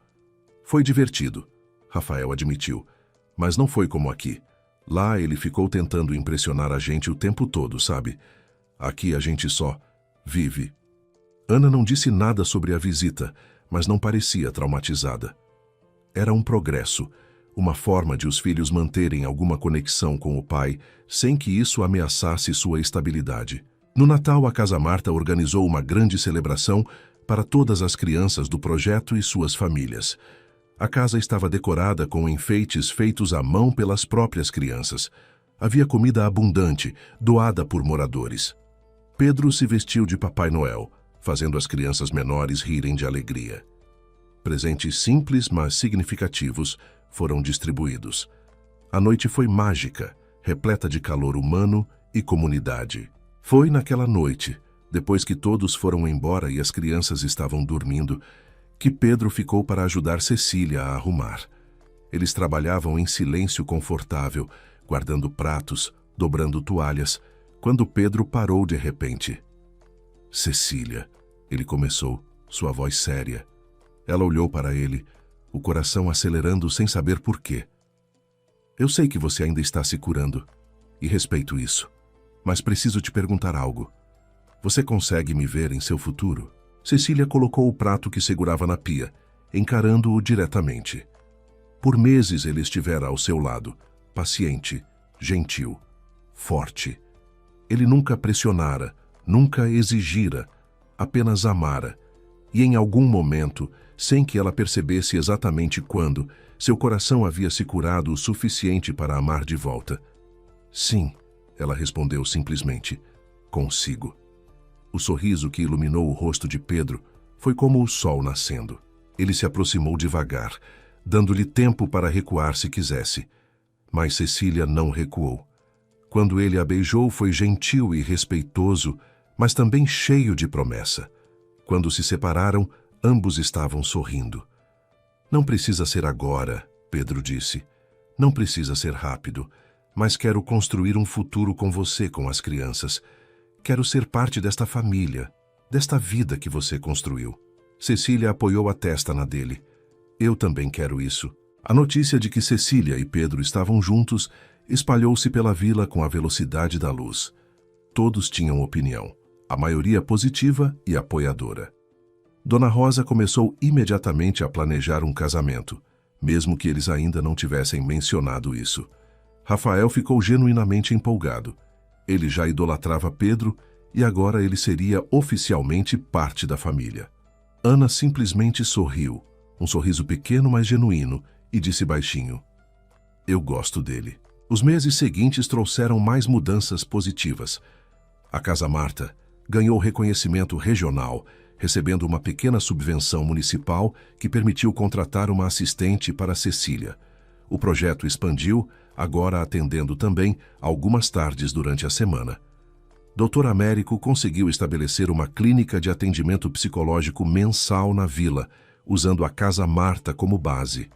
Foi divertido, Rafael admitiu, mas não foi como aqui. Lá ele ficou tentando impressionar a gente o tempo todo, sabe? Aqui a gente só vive. Ana não disse nada sobre a visita, mas não parecia traumatizada. Era um progresso, uma forma de os filhos manterem alguma conexão com o pai, sem que isso ameaçasse sua estabilidade. No Natal, a Casa Marta organizou uma grande celebração para todas as crianças do projeto e suas famílias. A casa estava decorada com enfeites feitos à mão pelas próprias crianças. Havia comida abundante, doada por moradores. Pedro se vestiu de Papai Noel, fazendo as crianças menores rirem de alegria. Presentes simples, mas significativos, foram distribuídos. A noite foi mágica, repleta de calor humano e comunidade. Foi naquela noite, depois que todos foram embora e as crianças estavam dormindo, que Pedro ficou para ajudar Cecília a arrumar. Eles trabalhavam em silêncio confortável, guardando pratos, dobrando toalhas, quando Pedro parou de repente. Cecília, ele começou, sua voz séria. Ela olhou para ele, o coração acelerando sem saber por quê. Eu sei que você ainda está se curando, e respeito isso, mas preciso te perguntar algo. Você consegue me ver em seu futuro? Cecília colocou o prato que segurava na pia, encarando-o diretamente. Por meses ele estivera ao seu lado, paciente, gentil, forte. Ele nunca pressionara, nunca exigira, apenas amara. E em algum momento, sem que ela percebesse exatamente quando, seu coração havia se curado o suficiente para amar de volta. Sim, ela respondeu simplesmente, consigo. O sorriso que iluminou o rosto de Pedro foi como o sol nascendo. Ele se aproximou devagar, dando-lhe tempo para recuar se quisesse. Mas Cecília não recuou. Quando ele a beijou, foi gentil e respeitoso, mas também cheio de promessa. Quando se separaram, ambos estavam sorrindo. Não precisa ser agora, Pedro disse. Não precisa ser rápido, mas quero construir um futuro com você, com as crianças. Quero ser parte desta família, desta vida que você construiu. Cecília apoiou a testa na dele. Eu também quero isso. A notícia de que Cecília e Pedro estavam juntos espalhou-se pela vila com a velocidade da luz. Todos tinham opinião, a maioria positiva e apoiadora. Dona Rosa começou imediatamente a planejar um casamento, mesmo que eles ainda não tivessem mencionado isso. Rafael ficou genuinamente empolgado. Ele já idolatrava Pedro e agora ele seria oficialmente parte da família. Ana simplesmente sorriu, um sorriso pequeno mas genuíno, e disse baixinho, eu gosto dele. Os meses seguintes trouxeram mais mudanças positivas. A Casa Marta ganhou reconhecimento regional, recebendo uma pequena subvenção municipal que permitiu contratar uma assistente para Cecília. O projeto expandiu, agora atendendo também algumas tardes durante a semana. Dr. Américo conseguiu estabelecer uma clínica de atendimento psicológico mensal na vila, usando a Casa Marta como base.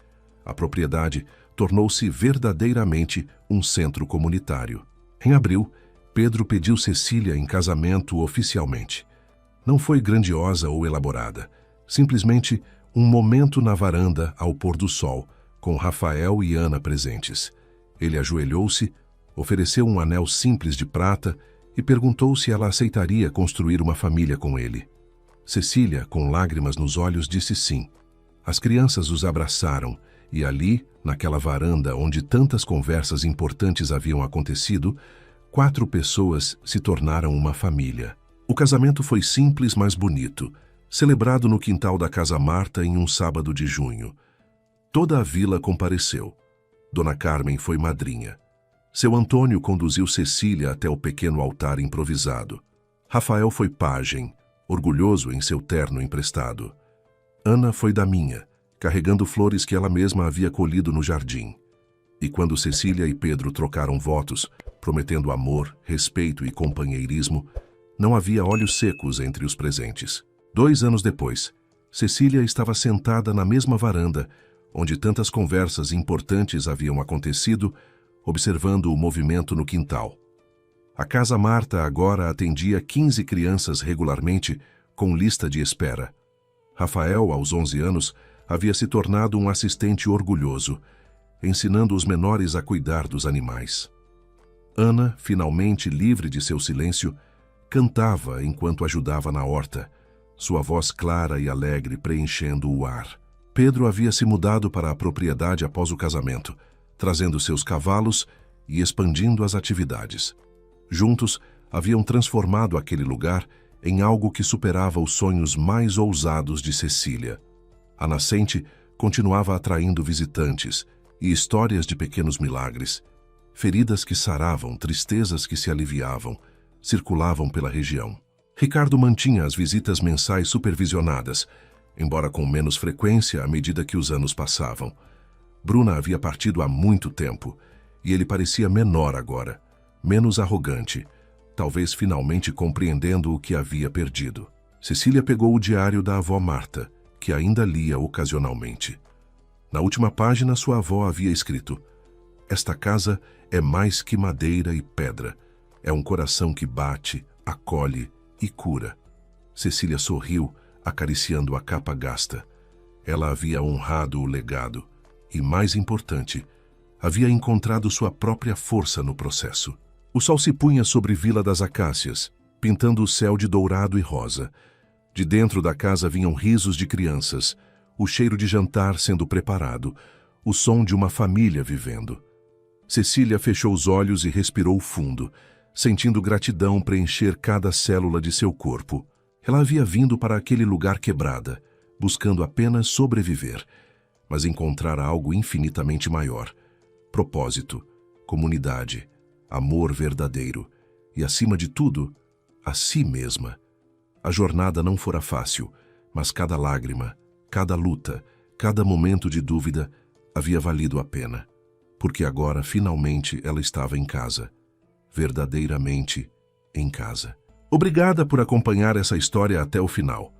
A propriedade tornou-se verdadeiramente um centro comunitário. Em abril, Pedro pediu Cecília em casamento oficialmente. Não foi grandiosa ou elaborada, simplesmente um momento na varanda ao pôr do sol, com Rafael e Ana presentes. Ele ajoelhou-se, ofereceu um anel simples de prata e perguntou se ela aceitaria construir uma família com ele. Cecília, com lágrimas nos olhos, disse sim. As crianças os abraçaram e ali, naquela varanda onde tantas conversas importantes haviam acontecido, 4 pessoas se tornaram uma família. O casamento foi simples, mas bonito, celebrado no quintal da Casa Marta em um sábado de junho. Toda a vila compareceu. Dona Carmen foi madrinha. Seu Antônio conduziu Cecília até o pequeno altar improvisado. Rafael foi pajem, orgulhoso em seu terno emprestado. Ana foi daminha, carregando flores que ela mesma havia colhido no jardim. E quando Cecília e Pedro trocaram votos, prometendo amor, respeito e companheirismo, não havia olhos secos entre os presentes. 2 anos depois, Cecília estava sentada na mesma varanda, onde tantas conversas importantes haviam acontecido, observando o movimento no quintal. A Casa Marta agora atendia 15 crianças regularmente, com lista de espera. Rafael, aos 11 anos, havia se tornado um assistente orgulhoso, ensinando os menores a cuidar dos animais. Ana, finalmente livre de seu silêncio, cantava enquanto ajudava na horta, sua voz clara e alegre preenchendo o ar. Pedro havia se mudado para a propriedade após o casamento, trazendo seus cavalos e expandindo as atividades. Juntos, haviam transformado aquele lugar em algo que superava os sonhos mais ousados de Cecília. A nascente continuava atraindo visitantes e histórias de pequenos milagres. Feridas que saravam, tristezas que se aliviavam, circulavam pela região. Ricardo mantinha as visitas mensais supervisionadas, embora com menos frequência à medida que os anos passavam. Bruna havia partido há muito tempo, e ele parecia menor agora, menos arrogante, talvez finalmente compreendendo o que havia perdido. Cecília pegou o diário da avó Marta, que ainda lia ocasionalmente. Na última página, sua avó havia escrito: "Esta casa é mais que madeira e pedra. É um coração que bate, acolhe e cura." Cecília sorriu, acariciando a capa gasta. Ela havia honrado o legado e, mais importante, havia encontrado sua própria força no processo. O sol se punha sobre Vila das Acácias, pintando o céu de dourado e rosa. De dentro da casa vinham risos de crianças, o cheiro de jantar sendo preparado, o som de uma família vivendo. Cecília fechou os olhos e respirou fundo, sentindo gratidão preencher cada célula de seu corpo. Ela havia vindo para aquele lugar quebrada, buscando apenas sobreviver, mas encontrar algo infinitamente maior: propósito, comunidade, amor verdadeiro e, acima de tudo, a si mesma. A jornada não fora fácil, mas cada lágrima, cada luta, cada momento de dúvida havia valido a pena, porque agora, finalmente, ela estava em casa, verdadeiramente em casa. Obrigada por acompanhar essa história até o final.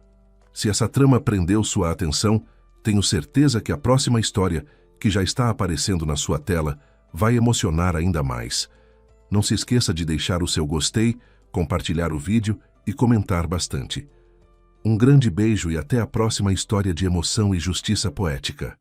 Se essa trama prendeu sua atenção, tenho certeza que a próxima história, que já está aparecendo na sua tela, vai emocionar ainda mais. Não se esqueça de deixar o seu gostei, compartilhar o vídeo e comentar bastante. Um grande beijo e até a próxima história de emoção e justiça poética.